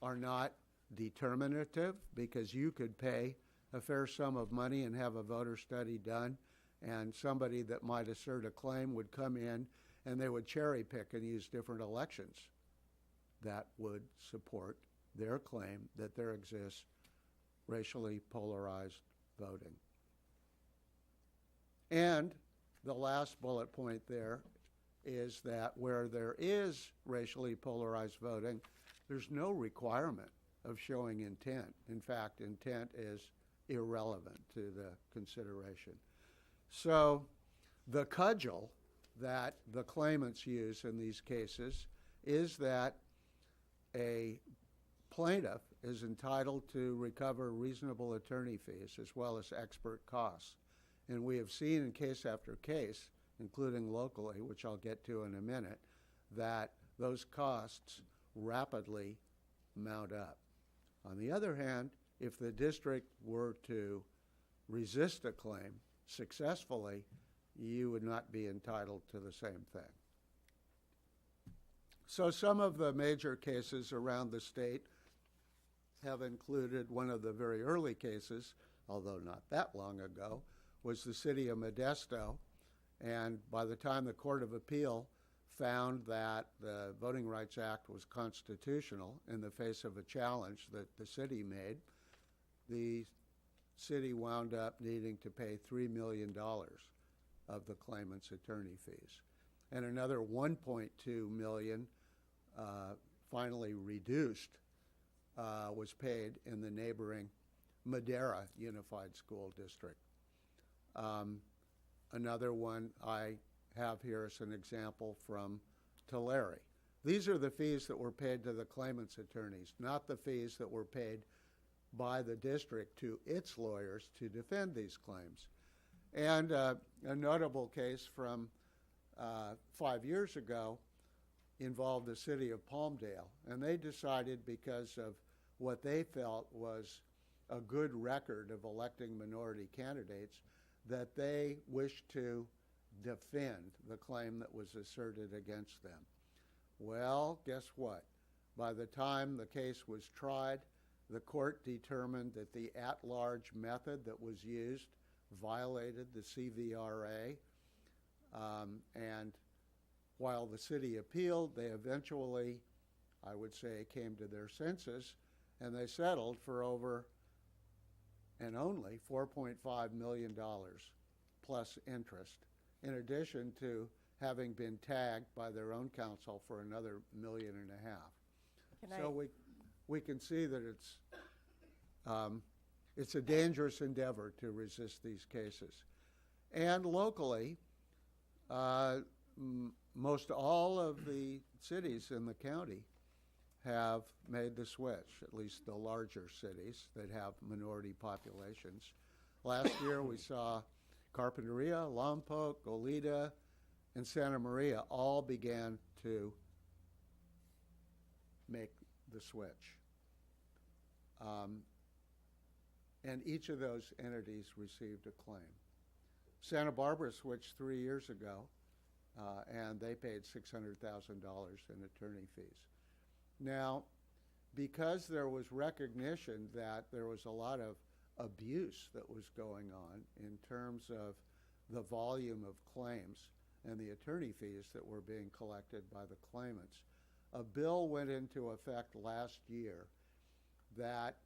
H: are not determinative, because you could pay a fair sum of money and have a voter study done, and somebody that might assert a claim would come in and they would cherry pick and use different elections that would support their claim that there exists racially polarized voting. And the last bullet point there is that where there is racially polarized voting, there's no requirement of showing intent. In fact, intent is irrelevant to the consideration. So the cudgel that the claimants use in these cases is that a plaintiff is entitled to recover reasonable attorney fees as well as expert costs. And we have seen in case after case, including locally, which I'll get to in a minute, that those costs rapidly mount up. On the other hand, if the district were to resist a claim successfully, you would not be entitled to the same thing. So some of the major cases around the state have included, one of the very early cases, although not that long ago, was the city of Modesto. And by the time the Court of Appeal found that the Voting Rights Act was constitutional in the face of a challenge that the city made, the city wound up needing to pay $3 million of the claimant's attorney fees. And another $1.2 million finally reduced was paid in the neighboring Madera Unified School District. Another one I have here as an example from Tulare. These are the fees that were paid to the claimant's attorneys, not the fees that were paid by the district to its lawyers to defend these claims. And a notable case from 5 years ago involved the city of Palmdale. And they decided, because of what they felt was a good record of electing minority candidates, that they wished to defend the claim that was asserted against them. Well, guess what? By the time the case was tried, the court determined that the at-large method that was used violated the CVRA. And while the city appealed, they eventually, I would say, came to their senses, and they settled for over and only $4.5 million plus interest, in addition to having been tagged by their own counsel for another $1.5 million. So we can see that it's a dangerous endeavor to resist these cases. And locally, most all of the cities in the county have made the switch, at least the larger cities that have minority populations. Last year we saw Carpinteria, Lompoc, Goleta, and Santa Maria all began to make the switch. And each of those entities received a claim. Santa Barbara switched 3 years ago, and they paid $600,000 in attorney fees. Now, because there was recognition that there was a lot of abuse that was going on in terms of the volume of claims and the attorney fees that were being collected by the claimants, a bill went into effect last year that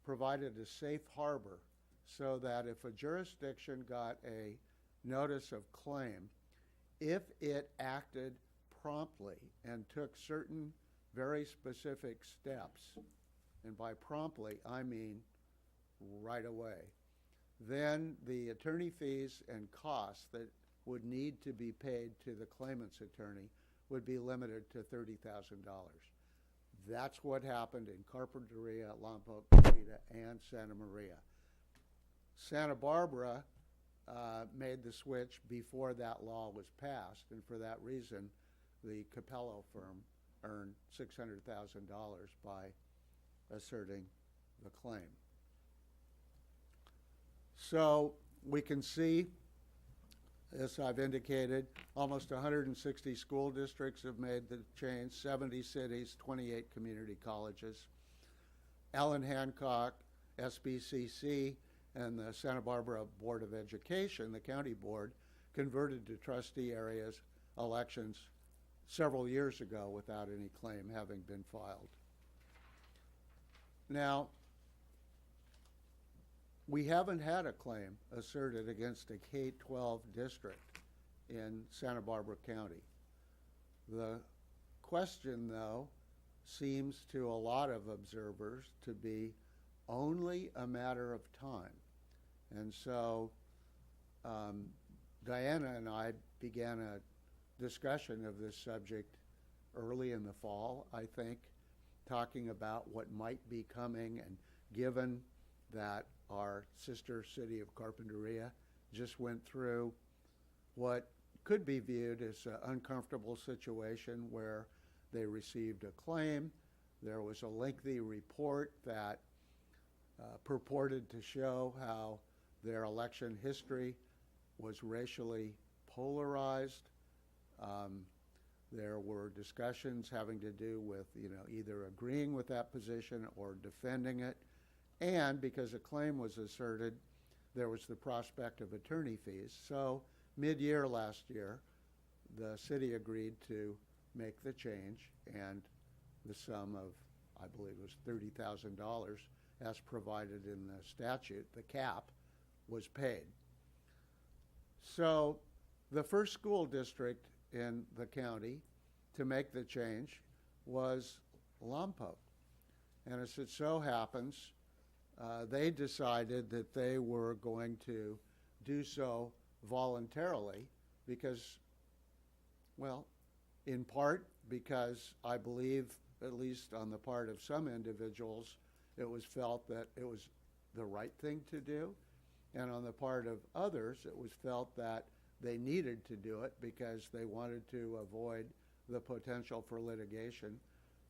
H: provided a safe harbor so that if a jurisdiction got a notice of claim, if it acted promptly and took certain very specific steps, and by promptly I mean right away, then the attorney fees and costs that would need to be paid to the claimant's attorney would be limited to $30,000. That's what happened in Carpinteria, Lompoc, Cayuga, and Santa Maria. Santa Barbara made the switch before that law was passed, and for that reason, the Capello firm earned $600,000 by asserting the claim. So we can see, as I've indicated, almost 160 school districts have made the change, 70 cities, 28 community colleges. Ellen Hancock, SBCC, and the Santa Barbara Board of Education, the county board, converted to trustee areas elections several years ago without any claim having been filed. Now, we haven't had a claim asserted against a K-12 district in Santa Barbara County. The question, though, seems to a lot of observers to be only a matter of time. And so Diana and I began a discussion of this subject early in the fall, I think, talking about what might be coming, and given that our sister city of Carpinteria just went through what could be viewed as an uncomfortable situation where they received a claim. There was a lengthy report that purported to show how their election history was racially polarized. There were discussions having to do with, either agreeing with that position or defending it. And because a claim was asserted, there was the prospect of attorney fees. So mid-year last year, the city agreed to make the change, and the sum of, I believe it was $30,000, as provided in the statute, the cap, was paid. So the first school district in the county to make the change was Lompoc. And as it so happens, they decided that they were going to do so voluntarily because, well, in part because I believe, at least on the part of some individuals, it was felt that it was the right thing to do. And on the part of others, it was felt that they needed to do it because they wanted to avoid the potential for litigation,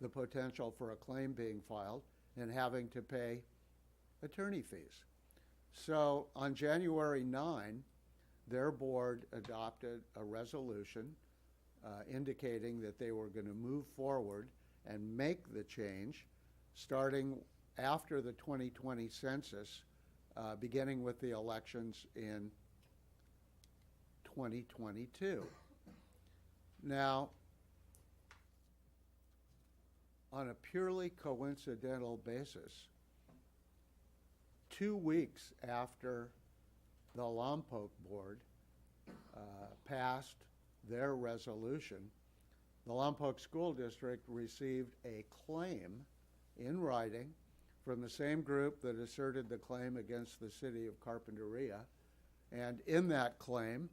H: the potential for a claim being filed, and having to pay attorney fees. So on January 9, their board adopted a resolution indicating that they were going to move forward and make the change starting after the 2020 census, beginning with the elections in 2022. Now, on a purely coincidental basis, 2 weeks after the Lompoc board passed their resolution, the Lompoc School District received a claim in writing from the same group that asserted the claim against the city of Carpinteria. And in that claim,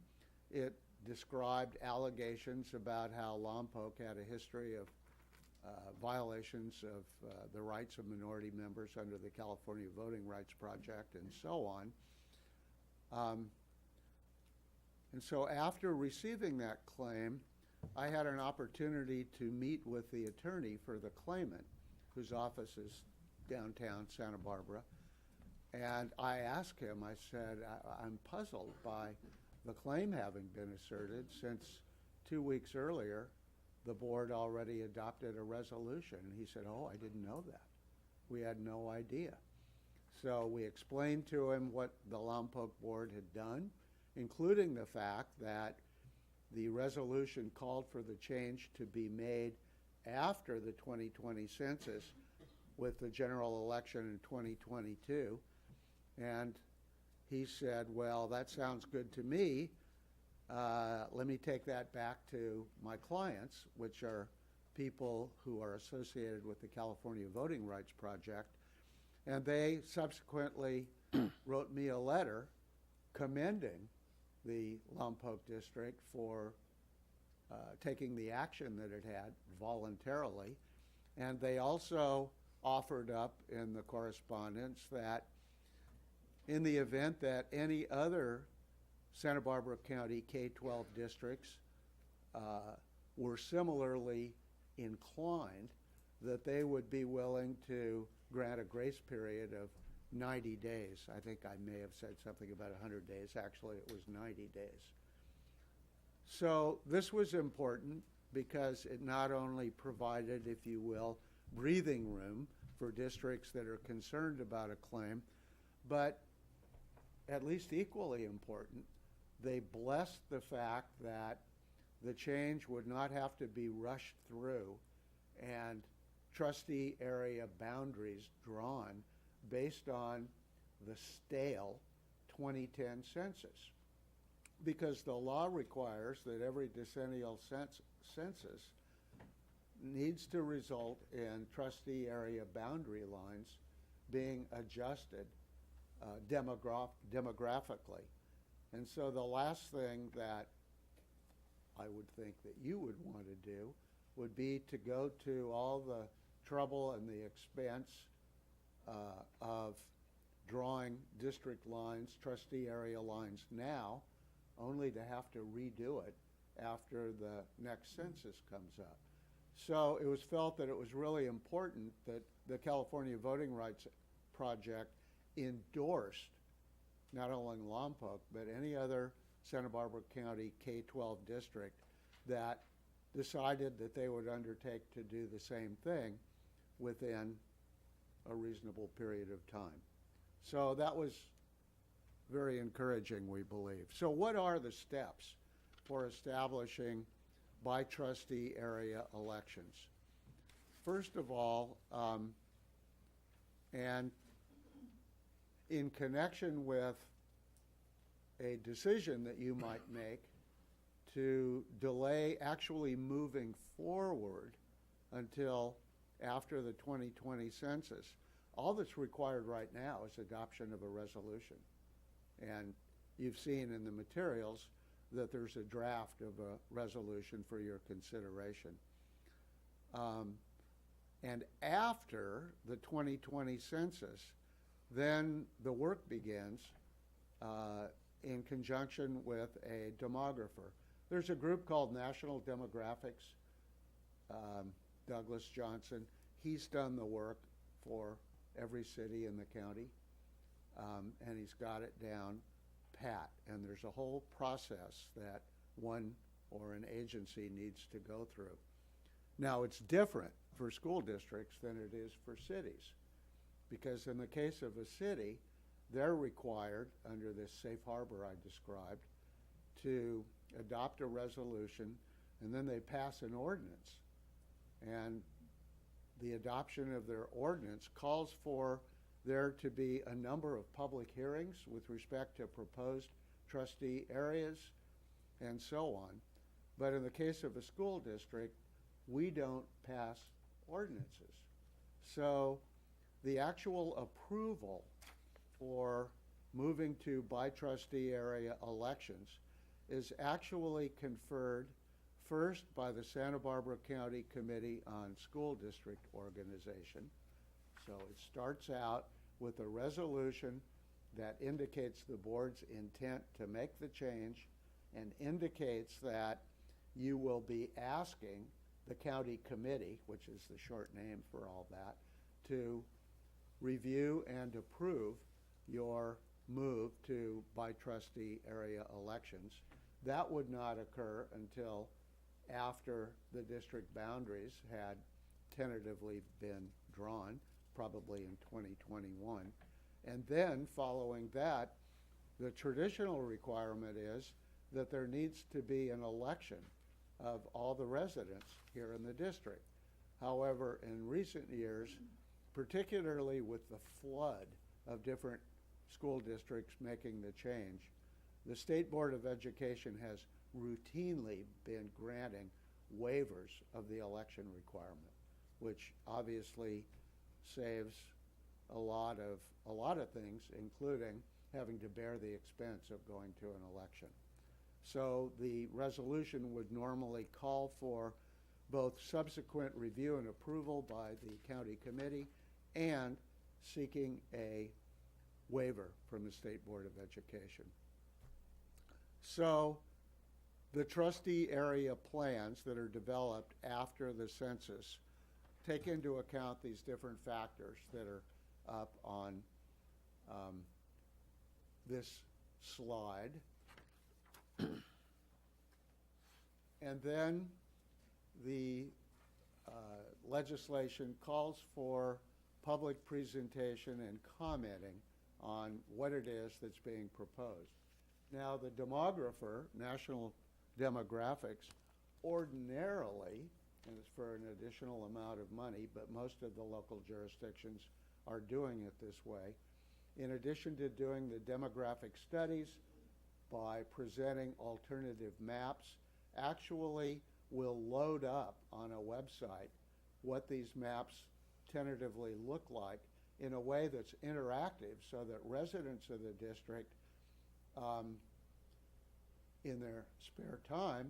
H: it described allegations about how Lompoc had a history of violations of the rights of minority members under the California Voting Rights Project and so on. And so after receiving that claim, I had an opportunity to meet with the attorney for the claimant, whose office is downtown Santa Barbara. And I asked him, I said, I'm puzzled by the claim having been asserted since 2 weeks earlier, the board already adopted a resolution. And he said, oh, I didn't know that. We had no idea. So we explained to him what the Lompoc board had done, including the fact that the resolution called for the change to be made after the 2020 census with the general election in 2022. And he said, well, that sounds good to me. Let me take that back to my clients, which are people who are associated with the California Voting Rights Project. And they subsequently wrote me a letter commending the Lompoc district for taking the action that it had voluntarily. And they also offered up in the correspondence that in the event that any other Santa Barbara County K-12 districts were similarly inclined, that they would be willing to grant a grace period of 90 days. I think I may have said something about 100 days. Actually, it was 90 days. So this was important because it not only provided, if you will, breathing room for districts that are concerned about a claim, but at least equally important, they blessed the fact that the change would not have to be rushed through and trustee area boundaries drawn based on the stale 2010 census. Because the law requires that every decennial census needs to result in trustee area boundary lines being adjusted demographically. And so the last thing that I would think that you would want to do would be to go to all the trouble and the expense of drawing district lines, trustee area lines now, only to have to redo it after the next census comes up. So it was felt that it was really important that the California Voting Rights Project endorsed not only Lompoc, but any other Santa Barbara County K-12 district that decided that they would undertake to do the same thing within a reasonable period of time. So that was very encouraging, we believe. So what are the steps for establishing by-trustee area elections? First of all, and in connection with a decision that you might make to delay actually moving forward until after the 2020 census, all that's required right now is adoption of a resolution. And you've seen in the materials that there's a draft of a resolution for your consideration. And after the 2020 census, then the work begins in conjunction with a demographer. There's a group called National Demographics, Douglas Johnson. He's done the work for every city in the county, and he's got it down pat. And there's a whole process that one or an agency needs to go through. Now, it's different for school districts than it is for cities, because in the case of a city, they're required, under this safe harbor I described, to adopt a resolution, and then they pass an ordinance. And the adoption of their ordinance calls for there to be a number of public hearings with respect to proposed trustee areas and so on. But in the case of a school district, we don't pass ordinances. So the actual approval for moving to by-trustee area elections is actually conferred first by the Santa Barbara County Committee on School District Organization. So it starts out with a resolution that indicates the board's intent to make the change and indicates that you will be asking the county committee, which is the short name for all that, to review and approve your move to by-trustee area elections. That would not occur until after the district boundaries had tentatively been drawn, probably in 2021. And then following that, the traditional requirement is that there needs to be an election of all the residents here in the district. However, in recent years, particularly with the flood of different school districts making the change, the State Board of Education has routinely been granting waivers of the election requirement, which obviously saves a lot of things, including having to bear the expense of going to an election. So the resolution would normally call for both subsequent review and approval by the county committee and seeking a waiver from the State Board of Education. So the trustee area plans that are developed after the census take into account these different factors that are up on this slide. And then the legislation calls for public presentation and commenting on what it is that's being proposed. Now, the demographer, National Demographics, ordinarily, and it's for an additional amount of money, but most of the local jurisdictions are doing it this way, in addition to doing the demographic studies by presenting alternative maps, actually will load up on a website what these maps tentatively look like in a way that's interactive so that residents of the district in their spare time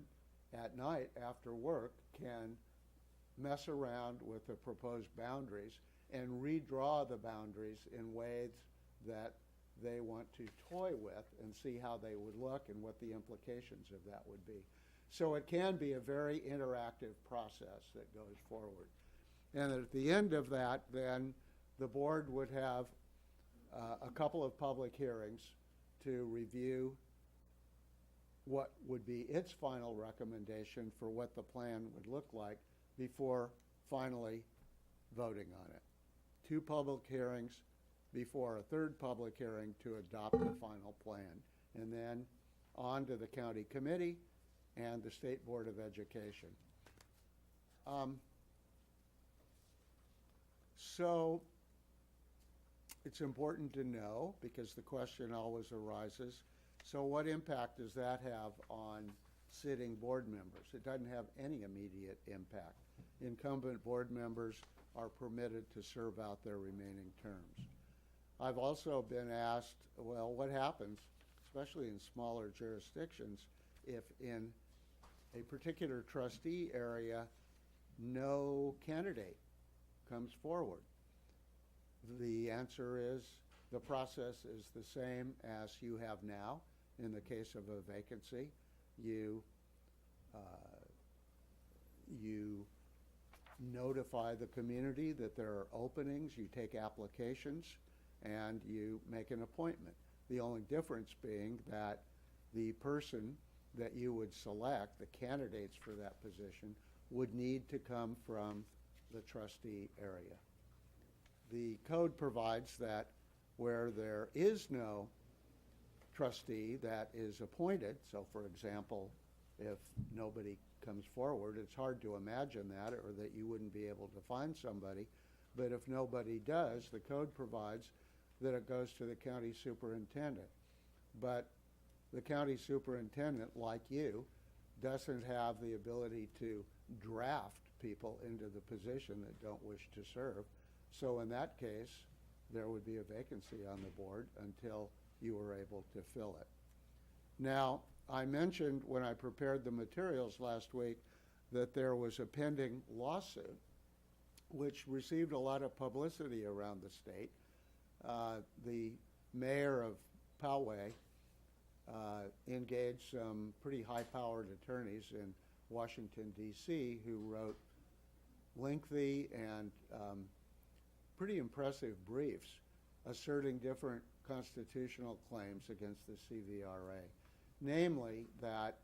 H: at night after work can mess around with the proposed boundaries and redraw the boundaries in ways that they want to toy with and see how they would look and what the implications of that would be. So it can be a very interactive process that goes forward. And at the end of that, then the board would have a couple of public hearings to review what would be its final recommendation for what the plan would look like before finally voting on it. 2 public hearings before a 3rd public hearing to adopt the final plan, and then on to the county committee and the State Board of Education. So it's important to know, because the question always arises, so what impact does that have on sitting board members? It doesn't have any immediate impact. Incumbent board members are permitted to serve out their remaining terms. I've also been asked, well, what happens, especially in smaller jurisdictions, if in a particular trustee area no candidate comes forward? The answer is the process is the same as you have now. In the case of a vacancy, you notify the community that there are openings, you take applications, and you make an appointment. The only difference being that the person that you would select, the candidates for that position, would need to come from the trustee area. The code provides that where there is no trustee that is appointed, so for example, if nobody comes forward, it's hard to imagine that, or that you wouldn't be able to find somebody, but if nobody does, the code provides that it goes to the county superintendent. But the county superintendent, like you, doesn't have the ability to draft people into the position that don't wish to serve. So in that case, there would be a vacancy on the board until you were able to fill it. Now, I mentioned when I prepared the materials last week that there was a pending lawsuit which received a lot of publicity around the state. The mayor of Poway engaged some pretty high-powered attorneys in Washington, D.C., who wrote lengthy and pretty impressive briefs asserting different constitutional claims against the CVRA, namely that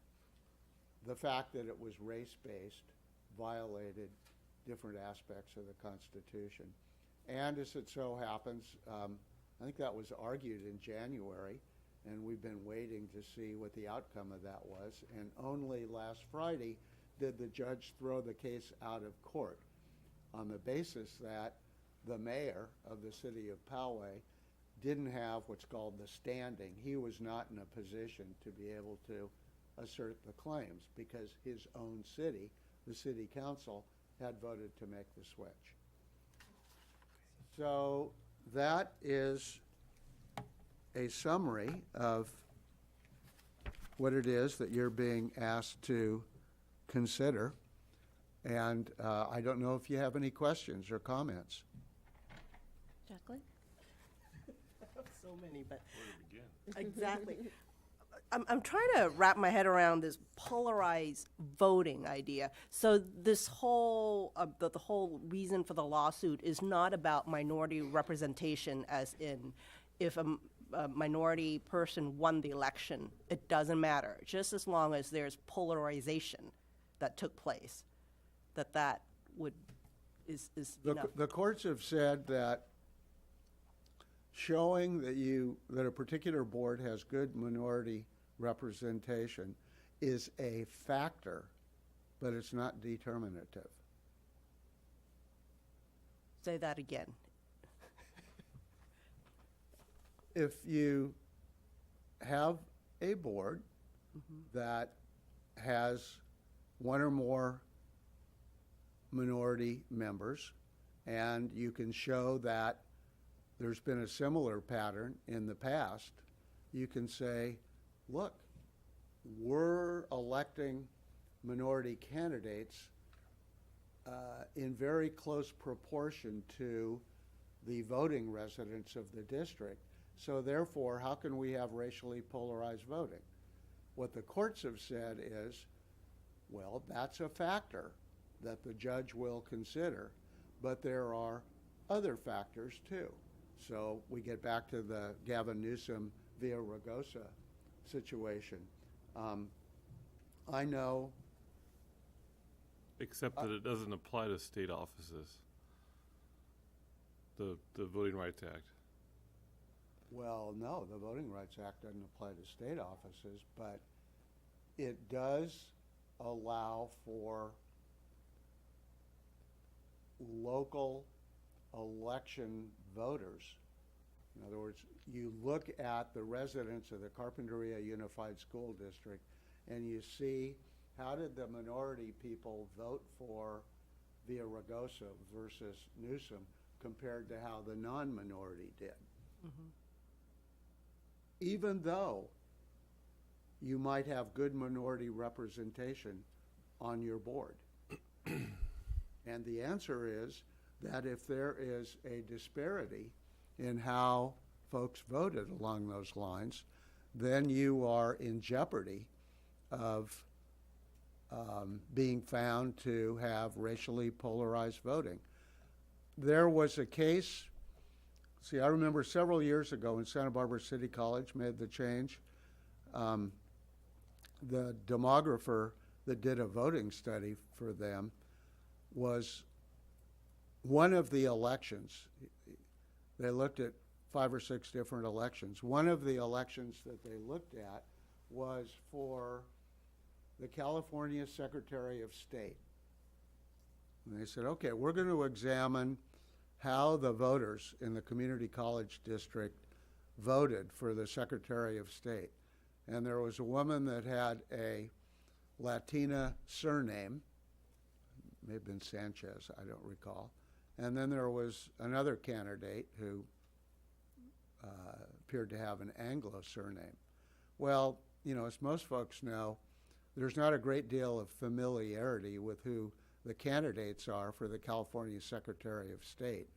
H: the fact that it was race-based violated different aspects of the Constitution. And as it so happens, I think that was argued in January, and we've been waiting to see what the outcome of that was. And only last Friday did the judge throw the case out of court on the basis that the mayor of the city of Poway didn't have what's called the standing. He was not in a position to be able to assert the claims because his own city, the city council, had voted to make the switch. So that is a summary of what it is that you're being asked to consider. And I don't know if you have any questions or comments.
A: Jacqueline?
C: So many, but. Exactly. I'm trying to wrap my head around this polarized voting idea. So this whole, the whole reason for the lawsuit is not about minority representation, as in if a minority person won the election, it doesn't matter, just as long as there's polarization that took place, that would, is enough.
H: The courts have said that showing that a particular board has good minority representation is a factor, but it's not determinative.
C: Say that again.
H: If you have a board that has one or more minority members, and you can show that there's been a similar pattern in the past, you can say, look, we're electing minority candidates in very close proportion to the voting residents of the district. So therefore, how can we have racially polarized voting? What the courts have said is, well, that's a factor that the judge will consider, but there are other factors too. So we get back to the Gavin Newsom via Ragosa situation. I know.
B: Except that it doesn't apply to state offices. The Voting Rights Act.
H: Well, no, the Voting Rights Act doesn't apply to state offices, but it does allow for local election voters. In other words, you look at the residents of the Carpinteria Unified School District and you see how did the minority people vote for via Ragosa versus Newsom compared to how the non-minority did. Even though you might have good minority representation on your board. And the answer is that if there is a disparity in how folks voted along those lines, then you are in jeopardy of being found to have racially polarized voting. There was a case, I remember several years ago when Santa Barbara City College made the change, the demographer that did a voting study for them was one of the elections. They looked at 5 or 6 different elections. One of the elections that they looked at was for the California Secretary of State. And they said, okay, we're going to examine how the voters in the community college district voted for the Secretary of State. And there was a woman that had a Latina surname, may have been Sanchez, I don't recall. And then there was another candidate who appeared to have an Anglo surname. Well, you know, as most folks know, there's not a great deal of familiarity with who the candidates are for the California Secretary of State.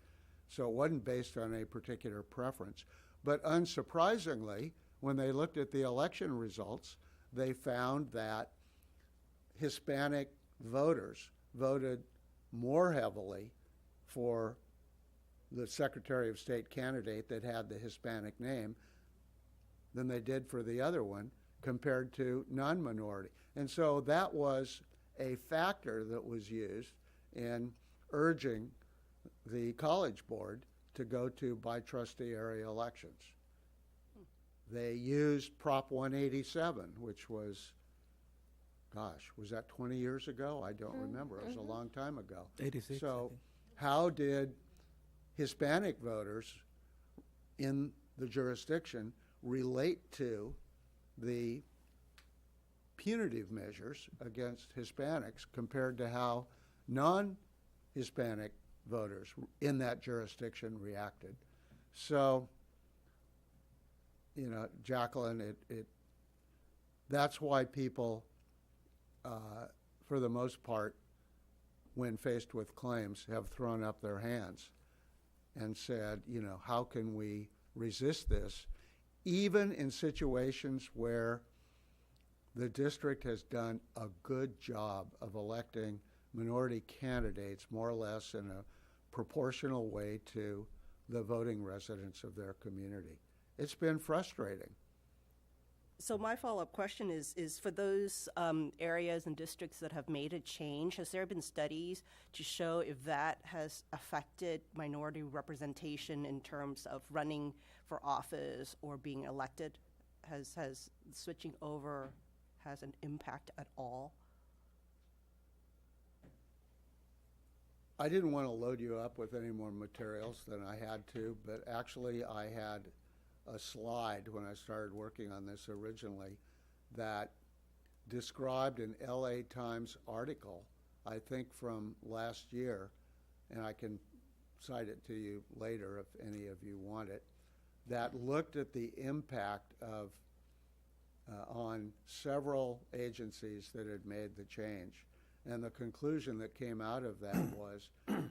H: So it wasn't based on a particular preference. But unsurprisingly, when they looked at the election results, they found that Hispanic voters voted more heavily for the Secretary of State candidate that had the Hispanic name than they did for the other one compared to non-minority. And so that was a factor that was used in urging the College Board to go to by-trustee area elections. They used Prop 187, which was, gosh, was that 20 years ago? I don't remember. It was a long time ago.
D: 86.
H: So how did Hispanic voters in the jurisdiction relate to the punitive measures against Hispanics compared to how non-Hispanic voters in that jurisdiction reacted? So, you know, Jacqueline, that's why people, for the most part, when faced with claims, have thrown up their hands and said, how can we resist this, even in situations where the district has done a good job of electing minority candidates more or less in a proportional way to the voting residents of their community. It's been frustrating.
C: So my follow-up question is for those areas and districts that have made a change, has there been studies to show if that has affected minority representation in terms of running for office or being elected? Has switching over has an impact at all?
H: I didn't want to load you up with any more materials than I had to, but actually I had a slide when I started working on this originally that described an LA Times article, I think from last year, and I can cite it to you later if any of you want it, that looked at the impact of on several agencies that had made the change. And the conclusion that came out of that was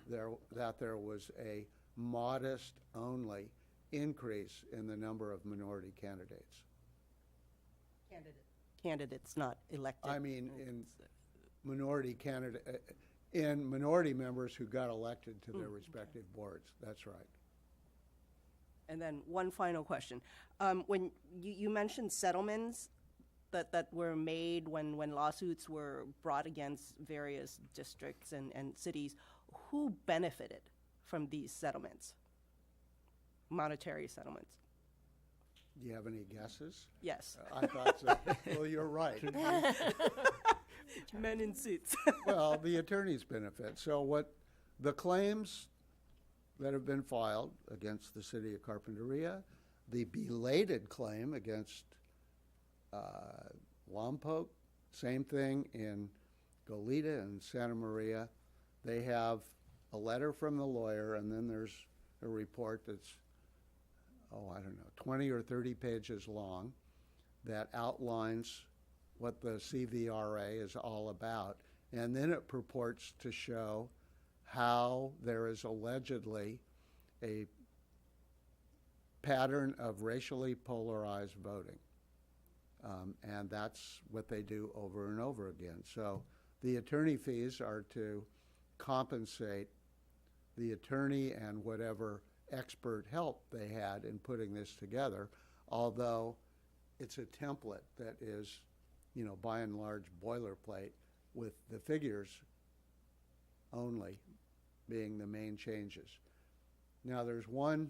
H: that there was a modest only increase in the number of minority candidates.
C: Candidates not elected.
H: I mean, in minority members who got elected to their respective boards. That's right.
C: And then one final question. When you mentioned settlements that were made when lawsuits were brought against various districts and cities, who benefited from these settlements? Monetary settlements.
H: Do you have any guesses?
C: Yes.
H: I thought so. Well, you're right.
C: Men in suits.
H: Well, the attorneys benefit. So what the claims that have been filed against the city of Carpinteria, the belated claim against Lompoc, same thing in Goleta and Santa Maria. They have a letter from the lawyer, and then there's a report that's, 20 or 30 pages long that outlines what the CVRA is all about. And then it purports to show how there is allegedly a pattern of racially polarized voting. And that's what they do over and over again. So the attorney fees are to compensate the attorney and whatever expert help they had in putting this together, although it's a template that is, by and large boilerplate, with the figures only being the main changes. Now there's one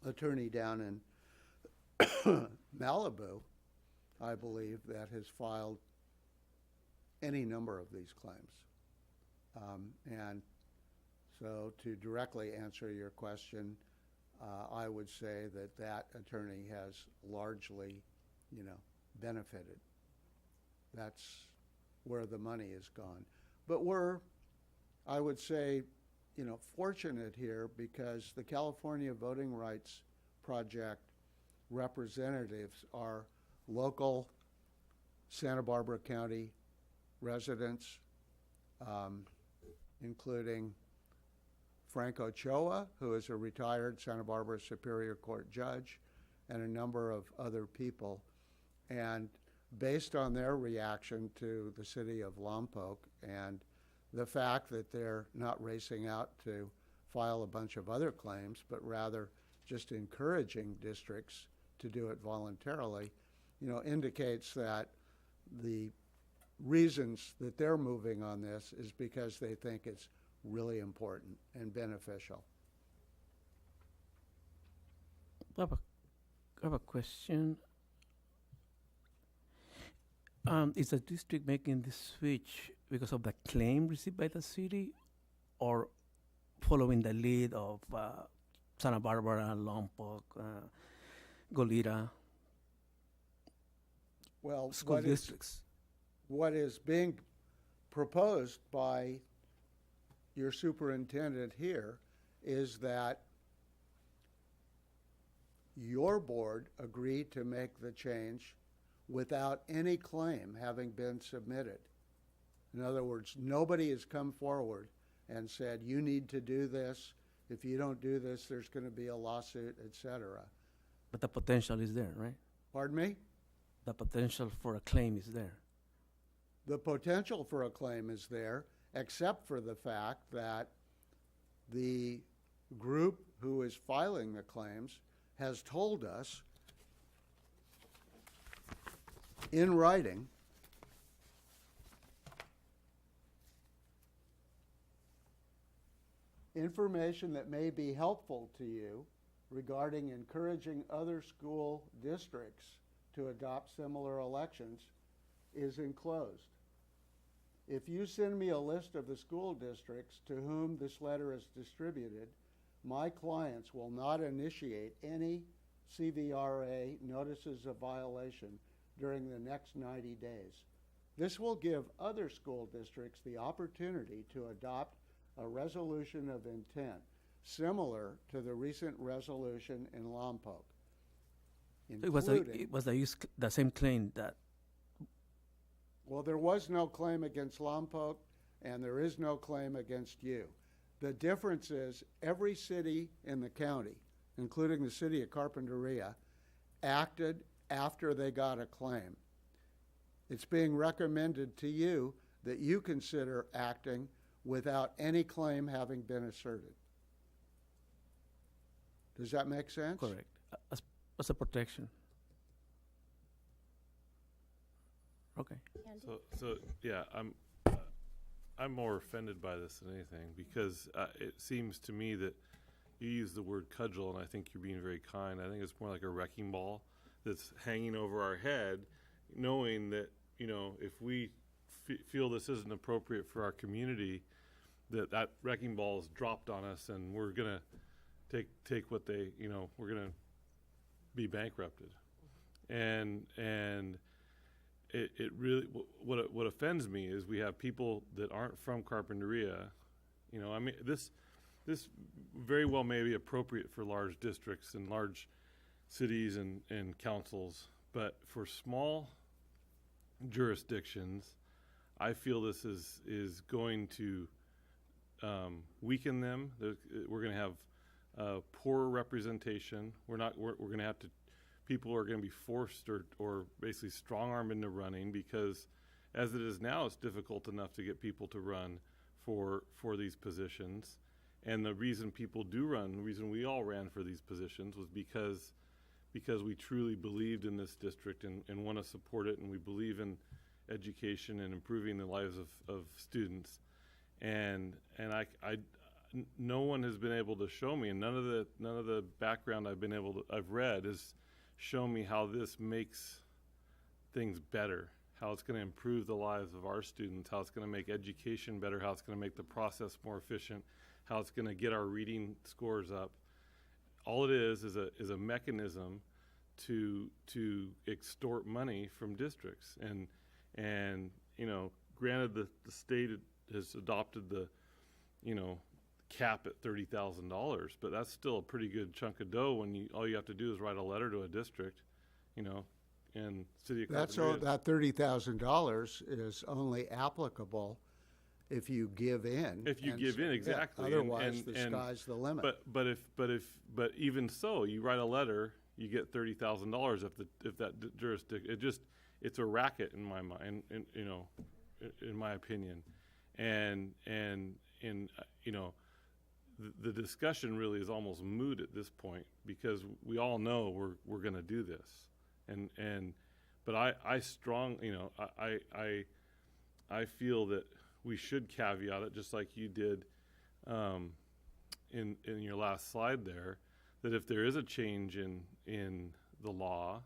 H: attorney down in Malibu, I believe, that has filed any number of these claims. And so to directly answer your question, I would say that that attorney has largely, benefited. That's where the money has gone. But we're, I would say, fortunate here because the California Voting Rights Project representatives are local Santa Barbara County residents, including Frank Ochoa, who is a retired Santa Barbara Superior Court judge, and a number of other people. And based on their reaction to the city of Lompoc and the fact that they're not racing out to file a bunch of other claims, but rather just encouraging districts to do it voluntarily, indicates that the reasons that they're moving on this is because they think it's really important and beneficial.
D: I have a question. Is the district making this switch because of the claim received by the city, or following the lead of Santa Barbara, Lompoc, Goleta,
H: Well,
D: school districts?
H: What is being proposed by your superintendent here is that your board agreed to make the change without any claim having been submitted. In other words, nobody has come forward and said, you need to do this. If you don't do this, there's going to be a lawsuit, et cetera.
D: But the potential is there, right?
H: Pardon me?
D: The potential for a claim is there.
H: The potential for a claim is there, except for the fact that the group who is filing the claims has told us in writing information that may be helpful to you regarding encouraging other school districts to adopt similar elections is enclosed. If you send me a list of the school districts to whom this letter is distributed, my clients will not initiate any CVRA notices of violation during the next 90 days. This will give other school districts the opportunity to adopt a resolution of intent similar to the recent resolution in Lompoc.
D: It was the same claim that.
H: Well, there was no claim against Lompoc, and there is no claim against you. The difference is every city in the county, including the city of Carpinteria, acted after they got a claim. It's being recommended to you that you consider acting without any claim having been asserted. Does that make sense?
D: Correct. As a protection. Okay.
B: So yeah, I'm more offended by this than anything because it seems to me that you use the word cudgel, and I think you're being very kind. I think it's more like a wrecking ball that's hanging over our head, knowing that, you know, if we feel this isn't appropriate for our community, that wrecking ball is dropped on us, and we're gonna take what they, you know, we're gonna be bankrupted, and it really what offends me is we have people that aren't from Carpinteria. You know, I mean, this very well may be appropriate for large districts and large cities and councils, but for small jurisdictions, I feel this is going to weaken them. We're going to have poorer representation. We're going to have to. People are going to be forced or basically strong-armed into running because, as it is now, it's difficult enough to get people to run for these positions. And the reason people do run, the reason we all ran for these positions was because we truly believed in this district and want to support it, and we believe in education and improving the lives of students. And no one has been able to show me, and none of the background I've read is show me how this makes things better, how it's going to improve the lives of our students, how it's going to make education better, how it's going to make the process more efficient, how it's going to get our reading scores up. All it is a mechanism to extort money from districts. And you know, granted the state has adopted the, you know, cap at $30,000, but that's still a pretty good chunk of dough when all you have to do is write a letter to a district, you know, and city of Carpinteria.
H: That $30,000 is only applicable if you give in.
B: If you give in, exactly.
H: Yeah, otherwise, the sky's the limit.
B: But even so, you write a letter, you get $30,000 if that jurisdiction. It's a racket in my mind, you know, in my opinion, and you know. The discussion really is almost moot at this point because we all know we're going to do this, but I feel that we should caveat it just like you did in your last slide there, that if there is a change in the law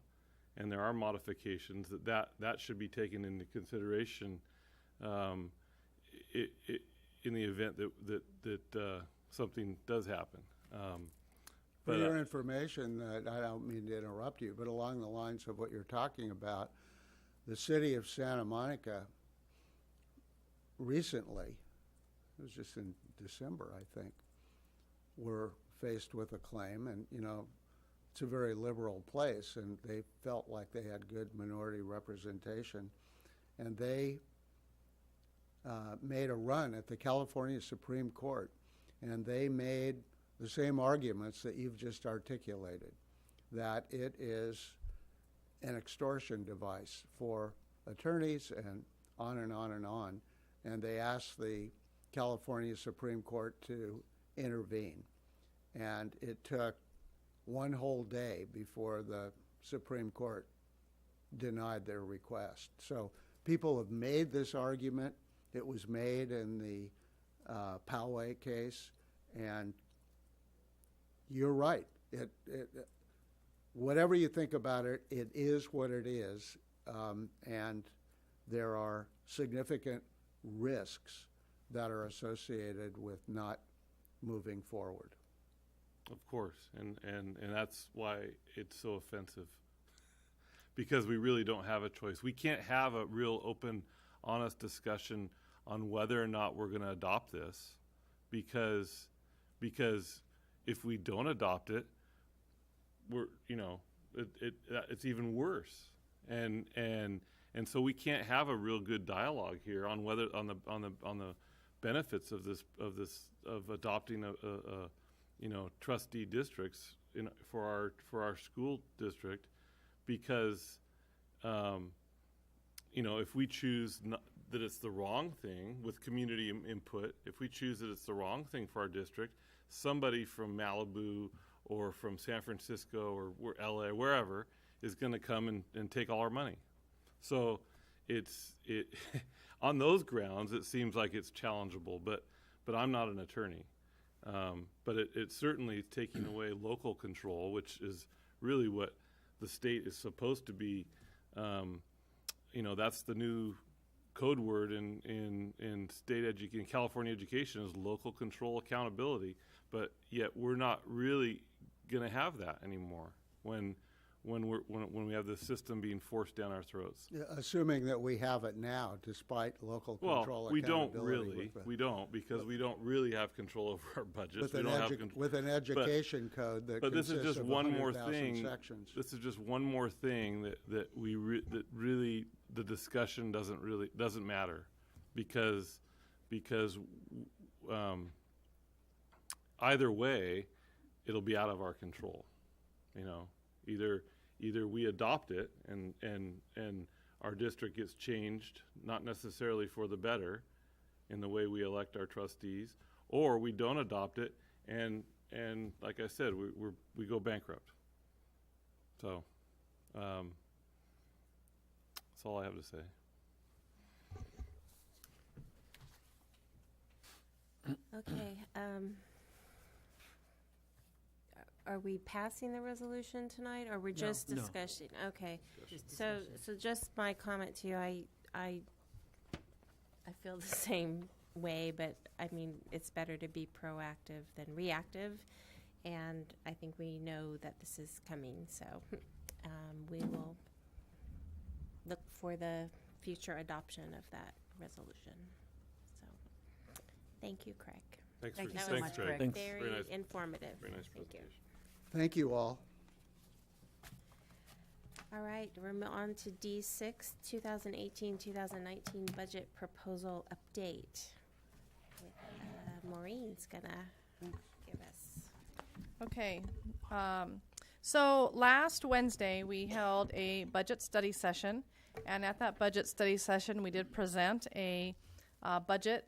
B: and there are modifications that should be taken into consideration in the event that something does happen.
H: For your information, I don't mean to interrupt you, but along the lines of what you're talking about, the city of Santa Monica recently, it was just in December, I think, were faced with a claim, and you know, it's a very liberal place, and they felt like they had good minority representation, and they made a run at the California Supreme Court, and they made the same arguments that you've just articulated, that it is an extortion device for attorneys and on and on and on. And they asked the California Supreme Court to intervene. And it took one whole day before the Supreme Court denied their request. So people have made this argument. It was made in the Poway case, and you're right. Whatever you think about it, it is what it is, and there are significant risks that are associated with not moving forward.
B: Of course, and that's why it's so offensive, because we really don't have a choice. We can't have a real open, honest discussion on whether or not we're going to adopt this, because if we don't adopt it, it's even worse, and so we can't have a real good dialogue here on whether on the benefits of adopting a trustee districts for our school district, because if we choose that it's the wrong thing with community input, if we choose that it's the wrong thing for our district, somebody from Malibu or from San Francisco or LA, wherever, is going to come and take all our money. So on those grounds, it seems like it's challengeable, but I'm not an attorney. But it certainly is taking away local control, which is really what the state is supposed to be. That's the new code word in California education is local control accountability. But yet we're not really going to have that anymore when we have the system being forced down our throats.
H: Yeah, assuming that we have it now, despite local control
B: Well, we don't
H: accountability.
B: really. We don't, because we don't really have control over our budgets.
H: With an education code that
B: But this is
H: consists
B: just
H: of
B: one more
H: 100,000
B: thing.
H: sections.
B: This is just one more thing that really the discussion doesn't matter, because either way, it'll be out of our control. Either we adopt it and our district gets changed, not necessarily for the better, in the way we elect our trustees, or we don't adopt it and like I said, we go bankrupt. So that's all I have to say.
A: Okay, are we passing the resolution tonight, or we're just
D: No.
A: discussing? Okay, so just my comment to you, I feel the same way, but I mean, it's better to be proactive than reactive, and I think we know that this is coming, so we will look for the future adoption of that resolution. So, thank you, Craig.
E: Thank you so much, Craig.
D: Thanks.
A: Very
B: Very nice.
A: informative.
B: Very nice
A: Thank you.
B: presentation.
H: Thank you all.
A: All right, we're on to D6, 2018-2019 budget proposal update. Maureen's gonna give us.
I: Okay. So last Wednesday, we held a budget study session, and at that budget study session, we did present a budget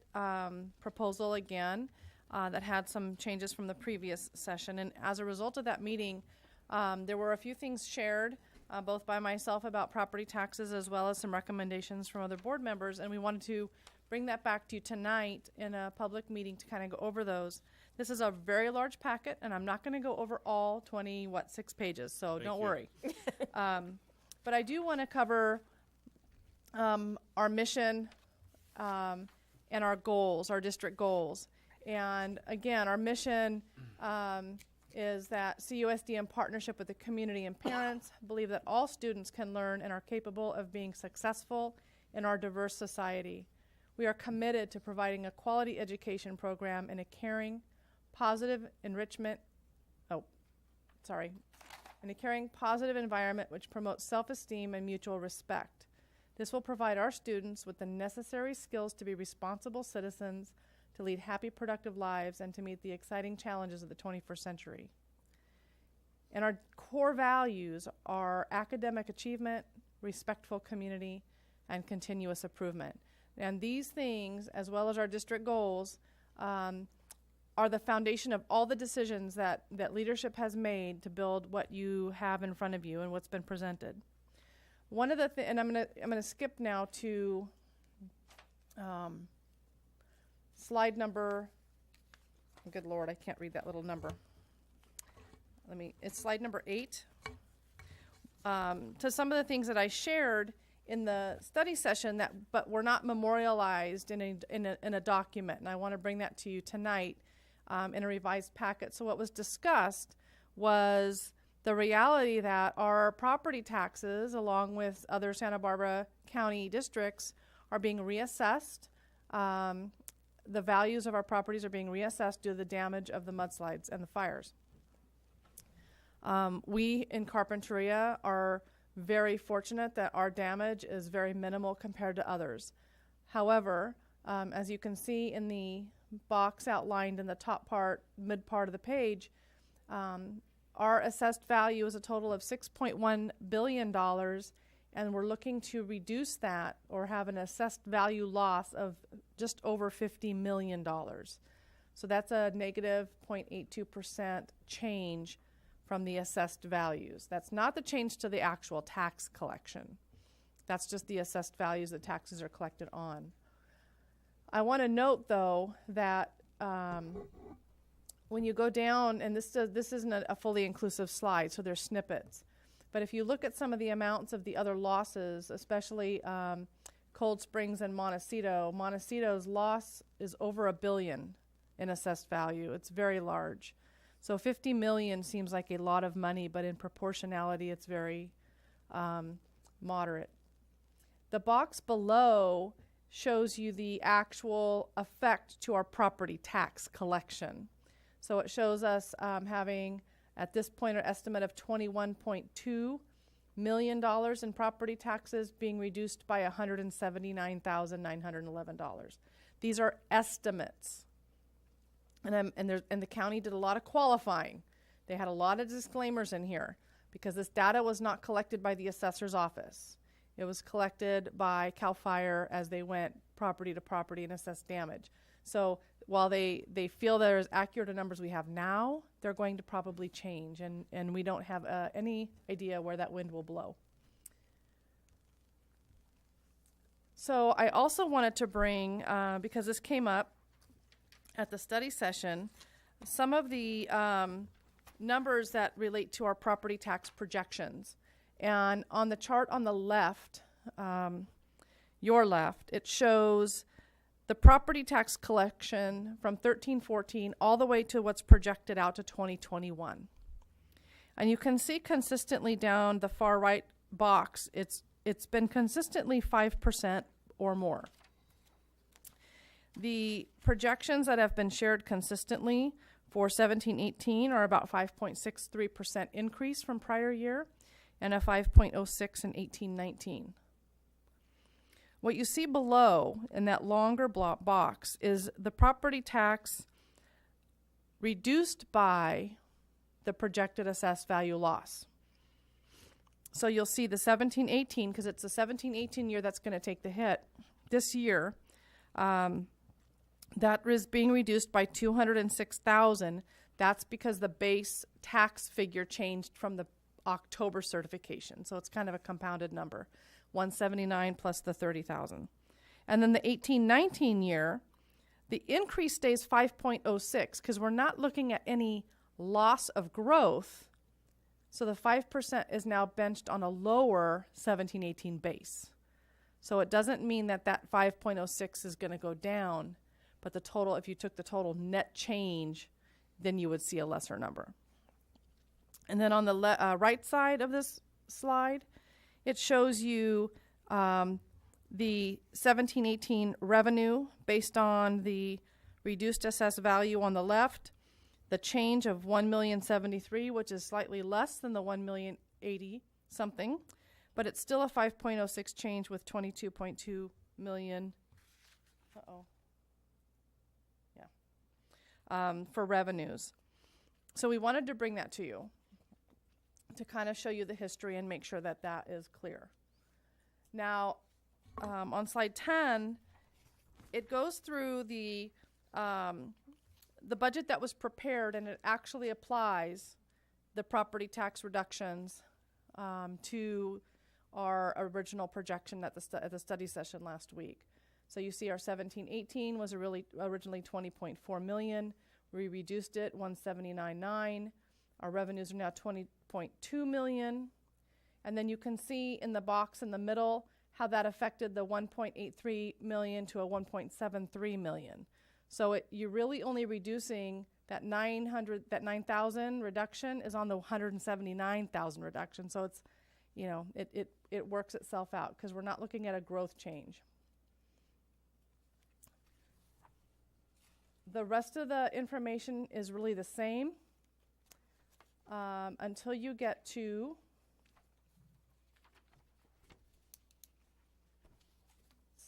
I: proposal again that had some changes from the previous session. And as a result of that meeting, there were a few things shared, both by myself about property taxes, as well as some recommendations from other board members, and we wanted to bring that back to you tonight in a public meeting to kind of go over those. This is a very large packet, and I'm not going to go over all 6 pages, so
B: Thank
I: don't
B: you.
I: worry. But I do want to cover our mission and our goals, our district goals. And again, our mission is that CUSD, in partnership with the community and parents, believe that all students can learn and are capable of being successful in our diverse society. We are committed to providing a quality education program in a caring, positive environment which promotes self-esteem and mutual respect. This will provide our students with the necessary skills to be responsible citizens, to lead happy, productive lives, and to meet the exciting challenges of the 21st century. And our core values are academic achievement, respectful community, and continuous improvement. And these things, as well as our district goals, are the foundation of all the decisions that leadership has made to build what you have in front of you and what's been presented. One of the and I'm gonna skip now to slide number. Good Lord, I can't read that little number. It's slide number 8. To some of the things that I shared in the study session but were not memorialized in a document, and I want to bring that to you tonight in a revised packet. So what was discussed was the reality that our property taxes, along with other Santa Barbara County districts, are being reassessed. The values of our properties are being reassessed due to the damage of the mudslides and the fires. We in Carpinteria are very fortunate that our damage is very minimal compared to others. However, as you can see in the box outlined in the top part, mid part of the page, our assessed value is a total of $6.1 billion, and we're looking to reduce that or have an assessed value loss of just over $50 million. So that's a negative 0.82% change from the assessed values. That's not the change to the actual tax collection. That's just the assessed values that taxes are collected on. I want to note, though, that when you go down, and this isn't a fully inclusive slide, so there's snippets, but if you look at some of the amounts of the other losses, especially Cold Springs and Montecito's loss is over $1 billion in assessed value. It's very large. So $50 million seems like a lot of money, but in proportionality, it's very moderate. The box below shows you the actual effect to our property tax collection. So it shows us having, at this point, an estimate of $21.2 million in property taxes being reduced by $179,911. These are estimates. And the county did a lot of qualifying. They had a lot of disclaimers in here because this data was not collected by the assessor's office. It was collected by CAL FIRE as they went property to property and assessed damage. So while they feel they're as accurate a numbers we have now, they're going to probably change, and we don't have any idea where that wind will blow. So I also wanted to bring, because this came up at the study session, some of the numbers that relate to our property tax projections. And on the chart on the left, your left, it shows the property tax collection from 13-14 all the way to what's projected out to 2021. And you can see consistently down the far right box, it's been consistently 5% or more. The projections that have been shared consistently for 17-18 are about 5.63% increase from prior year and a 5.06 in 18-19. What you see below in that longer box is the property tax reduced by the projected assessed value loss. So you'll see the 17-18, because it's the 17-18 year that's going to take the hit. This year, that is being reduced by $206,000. That's because the base tax figure changed from the October certification. So it's kind of a compounded number, 179 plus the 30,000. And then the 18-19 year, the increase stays 5.06 because we're not looking at any loss of growth. So the 5% is now benched on a lower 17-18 base. So it doesn't mean that 5.06 is going to go down, but the total, if you took the total net change, then you would see a lesser number. And then on the right side of this slide, it shows you the 17-18 revenue based on the reduced assessed value on the left, the change of $1,073,000, which is slightly less than the $1,080,000 something, but it's still a 5.06 change with 22.2 million. For revenues. So we wanted to bring that to you to kind of show you the history and make sure that that is clear. Now, on slide 10, it goes through the budget that was prepared, and it actually applies the property tax reductions to our original projection at the study session last week. So you see our 17-18 was originally 20.4 million. We reduced it 179.9. Our revenues are now 20.2 million. And then you can see in the box in the middle how that affected the 1.83 million to a 1.73 million. So you're really only reducing that 9,000 reduction is on the 179,000 reduction. So it's, it works itself out because we're not looking at a growth change. The rest of the information is really the same until you get to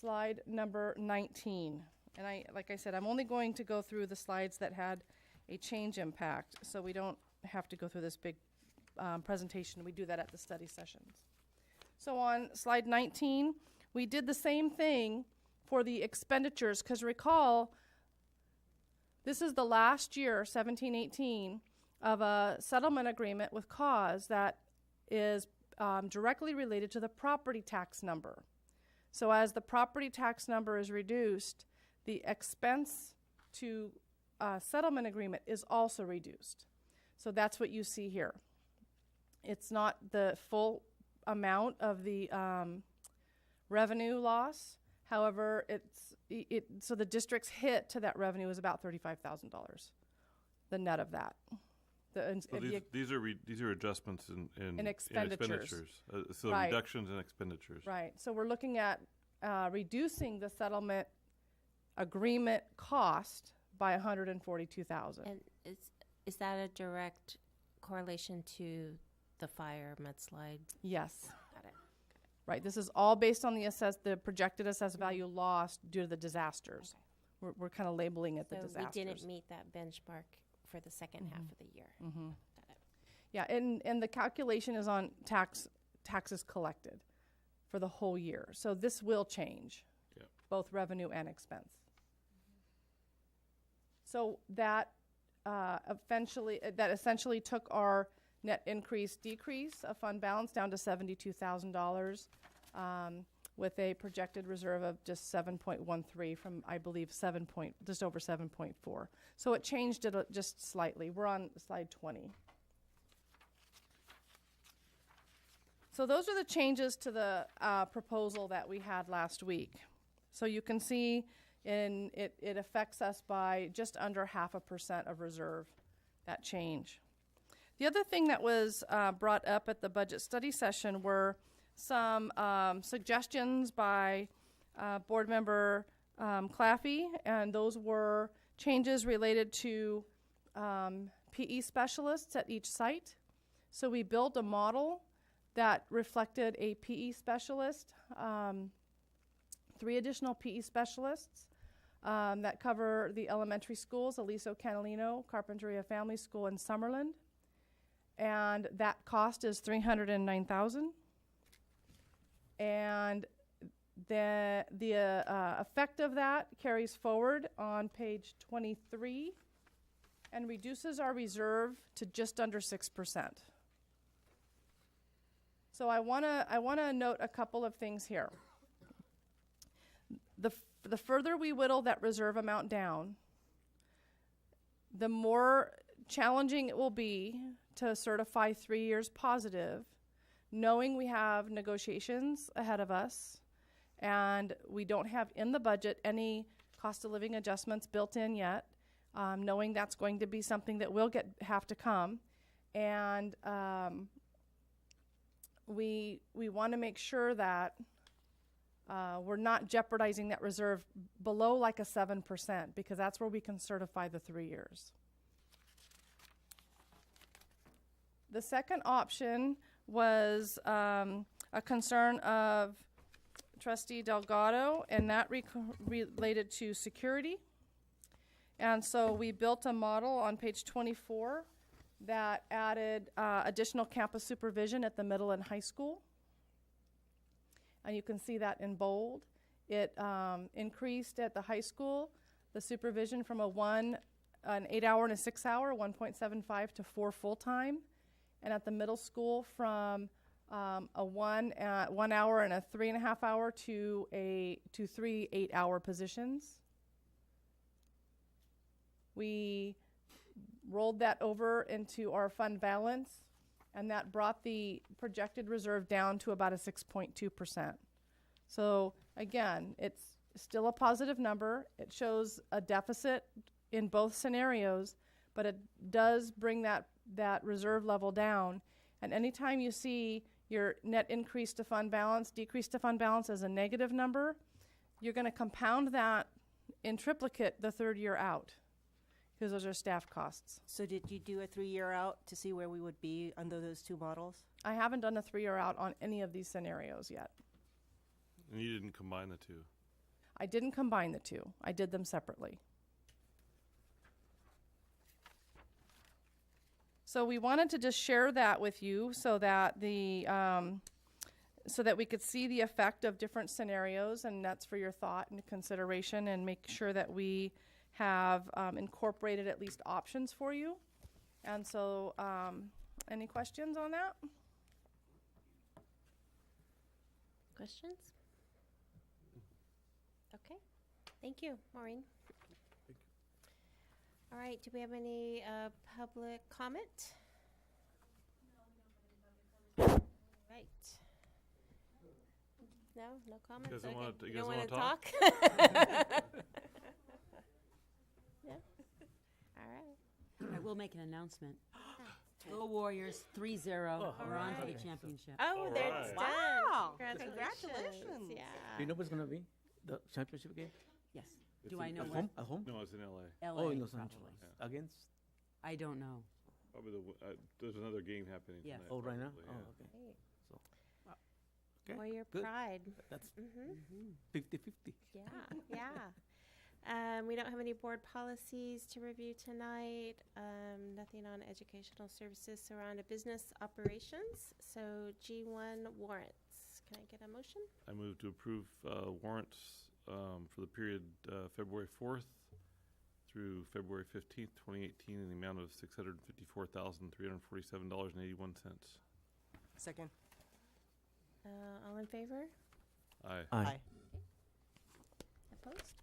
I: slide number 19. And like I said, I'm only going to go through the slides that had a change impact, so we don't have to go through this big presentation. We do that at the study sessions. So on slide 19, we did the same thing for the expenditures, because recall, this is the last year, 17-18, of a settlement agreement with CAUSE that is directly related to the property tax number. So as the property tax number is reduced, the expense to settlement agreement is also reduced. So that's what you see here. It's not the full amount of the revenue loss. However, so the district's hit to that revenue is about $35,000, the net of that.
B: These are adjustments in
I: expenditures.
B: So
I: Right.
B: reductions in expenditures.
I: Right. So we're looking at reducing the settlement agreement cost by $142,000.
A: And is that a direct correlation to the fire mudslide?
I: Yes.
A: Got it.
I: Right. This is all based on the projected assessed value lost due to the disasters.
A: Okay.
I: We're kind of labeling it the
A: So
I: disasters.
A: we didn't meet that benchmark for the second half of the year.
I: Mm-hmm.
A: Got it.
I: Yeah, and the calculation is on taxes collected for the whole year. So this will change,
B: Yep.
I: both revenue and expense. So that essentially took our net decrease of fund balance down to $72,000 with a projected reserve of just 7.13 from, I believe, just over 7.4. So it changed it just slightly. We're on slide 20. So those are the changes to the proposal that we had last week. So you can see it affects us by just under 0.5% of reserve, that change. The other thing that was brought up at the budget study session were some suggestions by board member Claffey, and those were changes related to PE specialists at each site. So we built a model that reflected a PE specialist, 3 additional PE specialists that cover the elementary schools, Aliso, Catalino, Carpinteria Family School, and Summerland. And that cost is $309,000. And the effect of that carries forward on page 23 and reduces our reserve to just under 6%. So I wanna note a couple of things here. The further we whittle that reserve amount down, the more challenging it will be to certify 3 years positive, knowing we have negotiations ahead of us and we don't have in the budget any cost of living adjustments built in yet, knowing that's going to be something that will have to come. And we want to make sure that we're not jeopardizing that reserve below like a 7%, because that's where we can certify the 3 years. The second option was a a concern of Trustee Delgado, and that related to security. And so we built a model on page 24 that added additional campus supervision at the middle and high school. And you can see that in bold. It increased at the high school the supervision from an 8-hour and a 6-hour, 1.75 to 4 full-time. And at the middle school from a 1 hour and a 3.5 hour to 3 8-hour positions. We rolled that over into our fund balance, and that brought the projected reserve down to about a 6.2%. So again, it's still a positive number. It shows a deficit in both scenarios, but it does bring that reserve level down. And anytime you see your net increase to fund balance, decrease to fund balance as a negative number, you're going to compound that in triplicate the third year out, because those are staff costs.
C: So did you do a 3-year out to see where we would be under those two models?
I: I haven't done a 3-year out on any of these scenarios yet.
B: And you didn't combine the two?
I: I didn't combine the two. I did them separately. So we wanted to just share that with you so that so that we could see the effect of different scenarios, and that's for your thought and consideration, and make sure that we have incorporated at least options for you. And so, any questions on that?
A: Questions? Okay. Thank you, Maureen. All right, do we have any public comment? Right. No comments?
B: You guys don't
A: Okay.
B: wanna- you
A: You
B: guys
A: don't
B: wanna
A: wanna
B: talk?
A: Yeah? All right.
E: I will make an announcement. Go Warriors 3-0. We're on to the
A: right.
E: championship.
A: Oh,
B: All
A: there
B: right.
A: it's done.
C: Wow.
A: Congratulations.
C: Congratulations.
A: Yeah.
D: Do you know what's gonna be the championship game?
E: Yes.
B: It's
E: Do I
B: in-
E: know
D: At
E: what?
D: home? At home?
B: No, it's in LA.
E: LA,
D: Oh, in Los
E: probably.
D: Angeles. Against?
E: I don't know.
B: Probably there's another game happening
E: Yes.
B: tonight.
D: Oh, right now?
B: probably,
D: Oh,
B: yeah.
D: okay.
A: Great.
D: So, okay.
A: Warrior
D: good.
A: pride.
D: That's
A: Mm-hmm.
D: 50-50.
A: Yeah, yeah. We don't have any board policies to review tonight. Nothing on educational services, so we're on to business operations. So G1 warrants. Can I get a motion?
B: I move to approve warrants for the period February 4th through February 15th, 2018, in the amount of $654,347.81.
C: Second.
A: All in favor?
B: Aye.
D: Aye.
A: Opposed?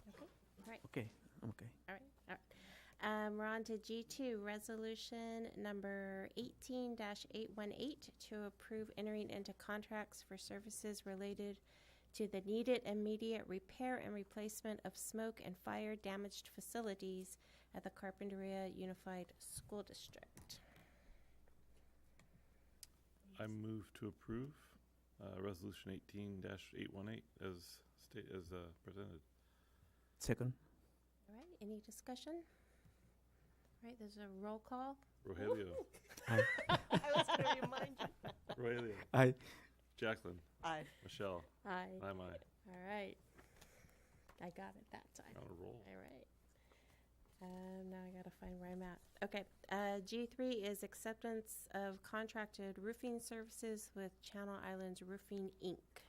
A: Okay, all right,
D: Okay, I'm okay.
A: all right, all right. We're on to G2, resolution number 18-818 to approve entering into contracts for services related to the needed immediate repair and replacement of smoke and fire damaged facilities at the Carpinteria Unified School District.
B: I move to approve resolution 18-818 as presented.
D: Second.
A: All right, any discussion? All right, there's a roll call.
B: Rogelio.
D: Aye.
C: I was going to remind you.
B: Rogelio.
D: Aye.
B: Jacqueline.
C: Aye.
B: Michelle.
A: Aye.
B: I'm
A: All right. I got it that time.
B: on a roll.
A: All right. Now I gotta find where I'm at. Okay. G3 is acceptance of contracted roofing services with Channel Islands Roofing, Inc.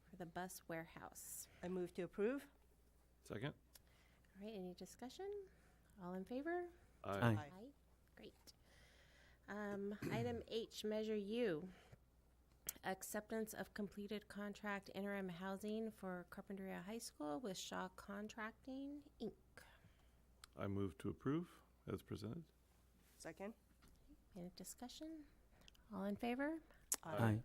A: for the bus warehouse.
C: I move to approve.
B: Second.
A: All right, any discussion? All in favor?
D: Aye.
A: Great. Item H, Measure U. Acceptance of completed contract interim housing for Carpinteria High School with Shaw Contracting, Inc.
B: I move to approve as presented.
C: Second.
A: Any discussion? All in favor?
D: Aye.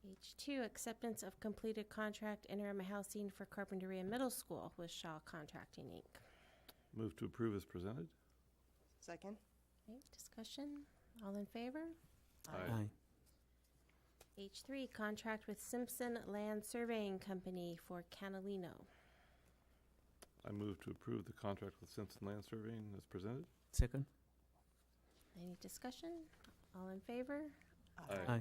A: H2, acceptance of completed contract interim housing for Carpinteria Middle School with Shaw Contracting, Inc.
B: Move to approve as presented.
C: Second.
A: Okay, discussion? All in favor?
D: Aye.
A: H3, contract with Simpson Land Surveying Company for Canalino.
B: I move to approve the contract with Simpson Land Surveying as presented.
D: Second.
A: Any discussion? All in favor?
B: Aye.
D: Aye.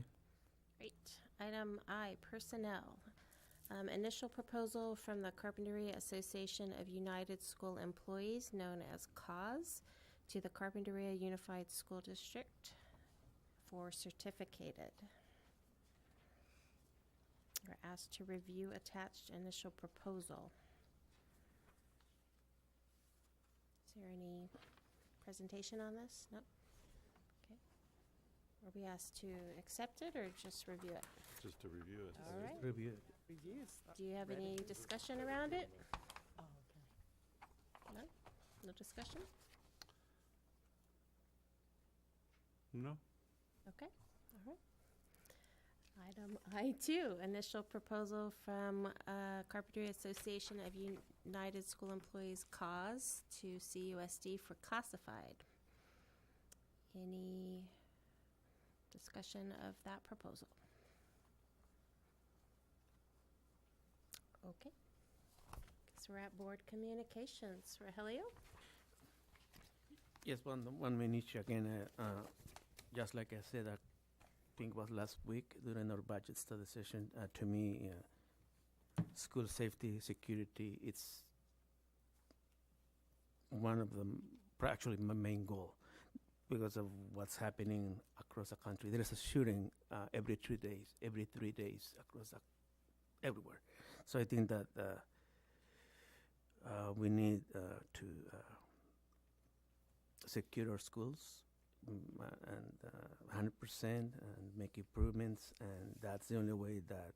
A: Great. Item I, personnel. Initial proposal from the Carpinteria Association of United School Employees, known as CAUS, to the Carpinteria Unified School District for certificated. We're asked to review attached initial proposal. Is there any presentation on this? Nope. Okay. Are we asked to accept it or just review it?
B: Just to review it.
A: All right.
D: Review it.
A: Do you have any discussion around it?
C: Oh, okay.
A: No? No discussion?
B: No?
A: Okay, all right. Item I2, initial proposal from Carpinteria Association of United School Employees, CAUS, to CUSD for classified. Any discussion of that proposal? Okay. Guess we're at board communications. Rogelio?
D: Yes, one minute again. Just like I said, I think it was last week during our budget study session. To me, school safety, security, it's one of them, actually my main goal, because of what's happening across the country. There is a shooting every 3 days across everywhere. So I think that we need to secure our schools and 100% and make improvements, and that's the only way that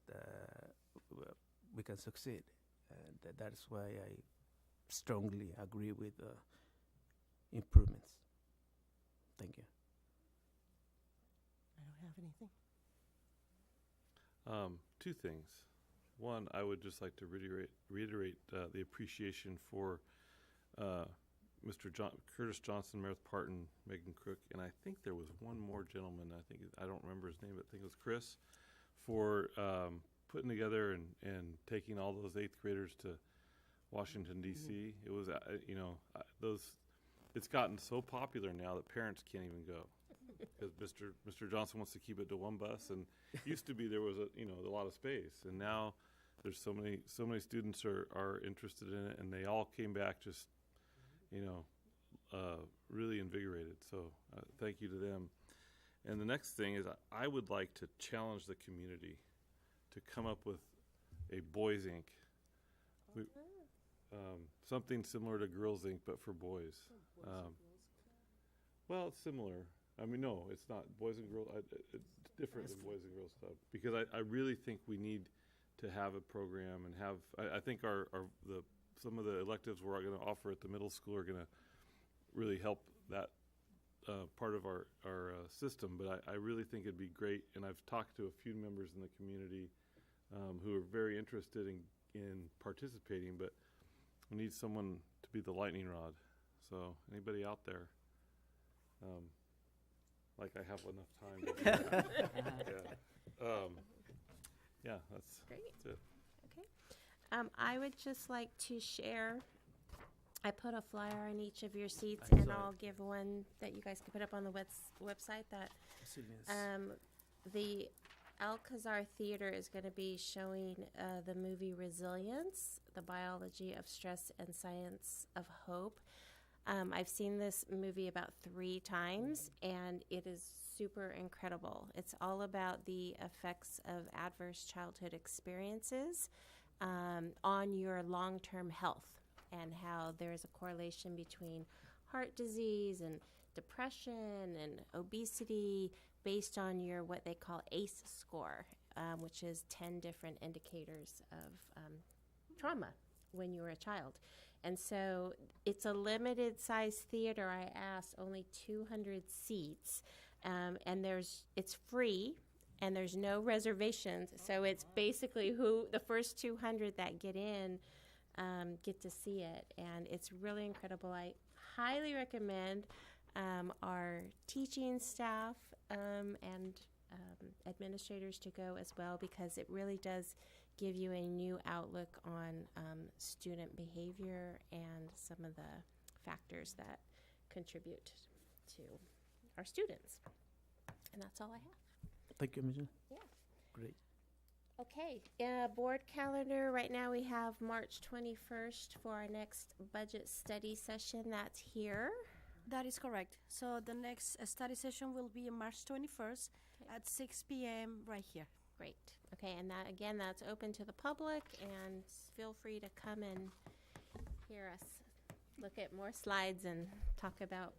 D: we can succeed. And that's why I strongly agree with improvements. Thank you.
C: I don't have anything.
B: Two things. One, I would just like to reiterate the appreciation for Mr. Curtis Johnson, Meredith Parton, Megan Crook, and I think there was one more gentleman. I don't remember his name, but I think it was Chris, for putting together and taking all those 8th graders to Washington D.C. It was it's gotten so popular now that parents can't even go because Mr. Johnson wants to keep it to one bus, and used to be there was a lot of space, and now there's so many students are interested in it, and they all came back just really invigorated. So thank you to them. And the next thing is I would like to challenge the community to come up with a Boys Inc. Something similar to Girls Inc. but for boys. Well, it's similar. I mean, no, it's not Boys and Girls. It's different than Boys and Girls Club, because I really think we need to have a program and have. I think some of the electives we're going to offer at the middle school are going to really help that part of our system. But I really think it'd be great, and I've talked to a few members in the community who are very interested in participating, but we need someone to be the lightning rod. So anybody out there, like I have enough time to do that. That's
A: Great.
B: it.
A: Okay. I would just like to share, I put a flyer on each of your seats,
D: I
A: and
D: saw
A: I'll
D: it.
A: give one that you guys can put up on the website that the Alcazar Theater is going to be showing the movie Resilience, the biology of stress and science of hope. I've seen this movie about 3 times, and it is super incredible. It's all about the effects of adverse childhood experiences on your long-term health, and how there's a correlation between heart disease and depression and obesity based on your what they call ACE score, which is 10 different indicators of trauma when you were a child. And so it's a limited size theater. I asked, only 200 seats, and it's free, and there's no reservations. So it's basically the first 200 that get in get to see it, and it's really incredible. I highly recommend our teaching staff and administrators to go as well, because it really does give you a new outlook on student behavior and some of the factors that contribute to our students. And that's all I have.
D: Thank you, Ms.
A: Yeah.
D: Great.
A: Okay, board calendar, right now we have March 21st for our next budget study session. That's here.
J: That is correct. So the next study session will be March 21st at 6 p.m. right here.
A: Great. Okay, and that, again, that's open to the public, and feel free to come and hear us look at more slides and talk about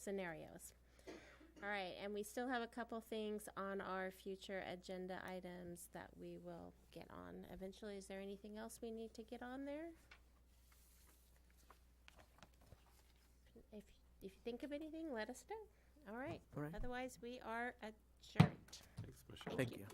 A: scenarios. All right, and we still have a couple things on our future agenda items that we will get on eventually. Is there anything else we need to get on there? If you think of anything, let us know. All right.
D: All right.
A: Otherwise, we are adjourned.
B: Thanks, Michelle.
D: Thank you.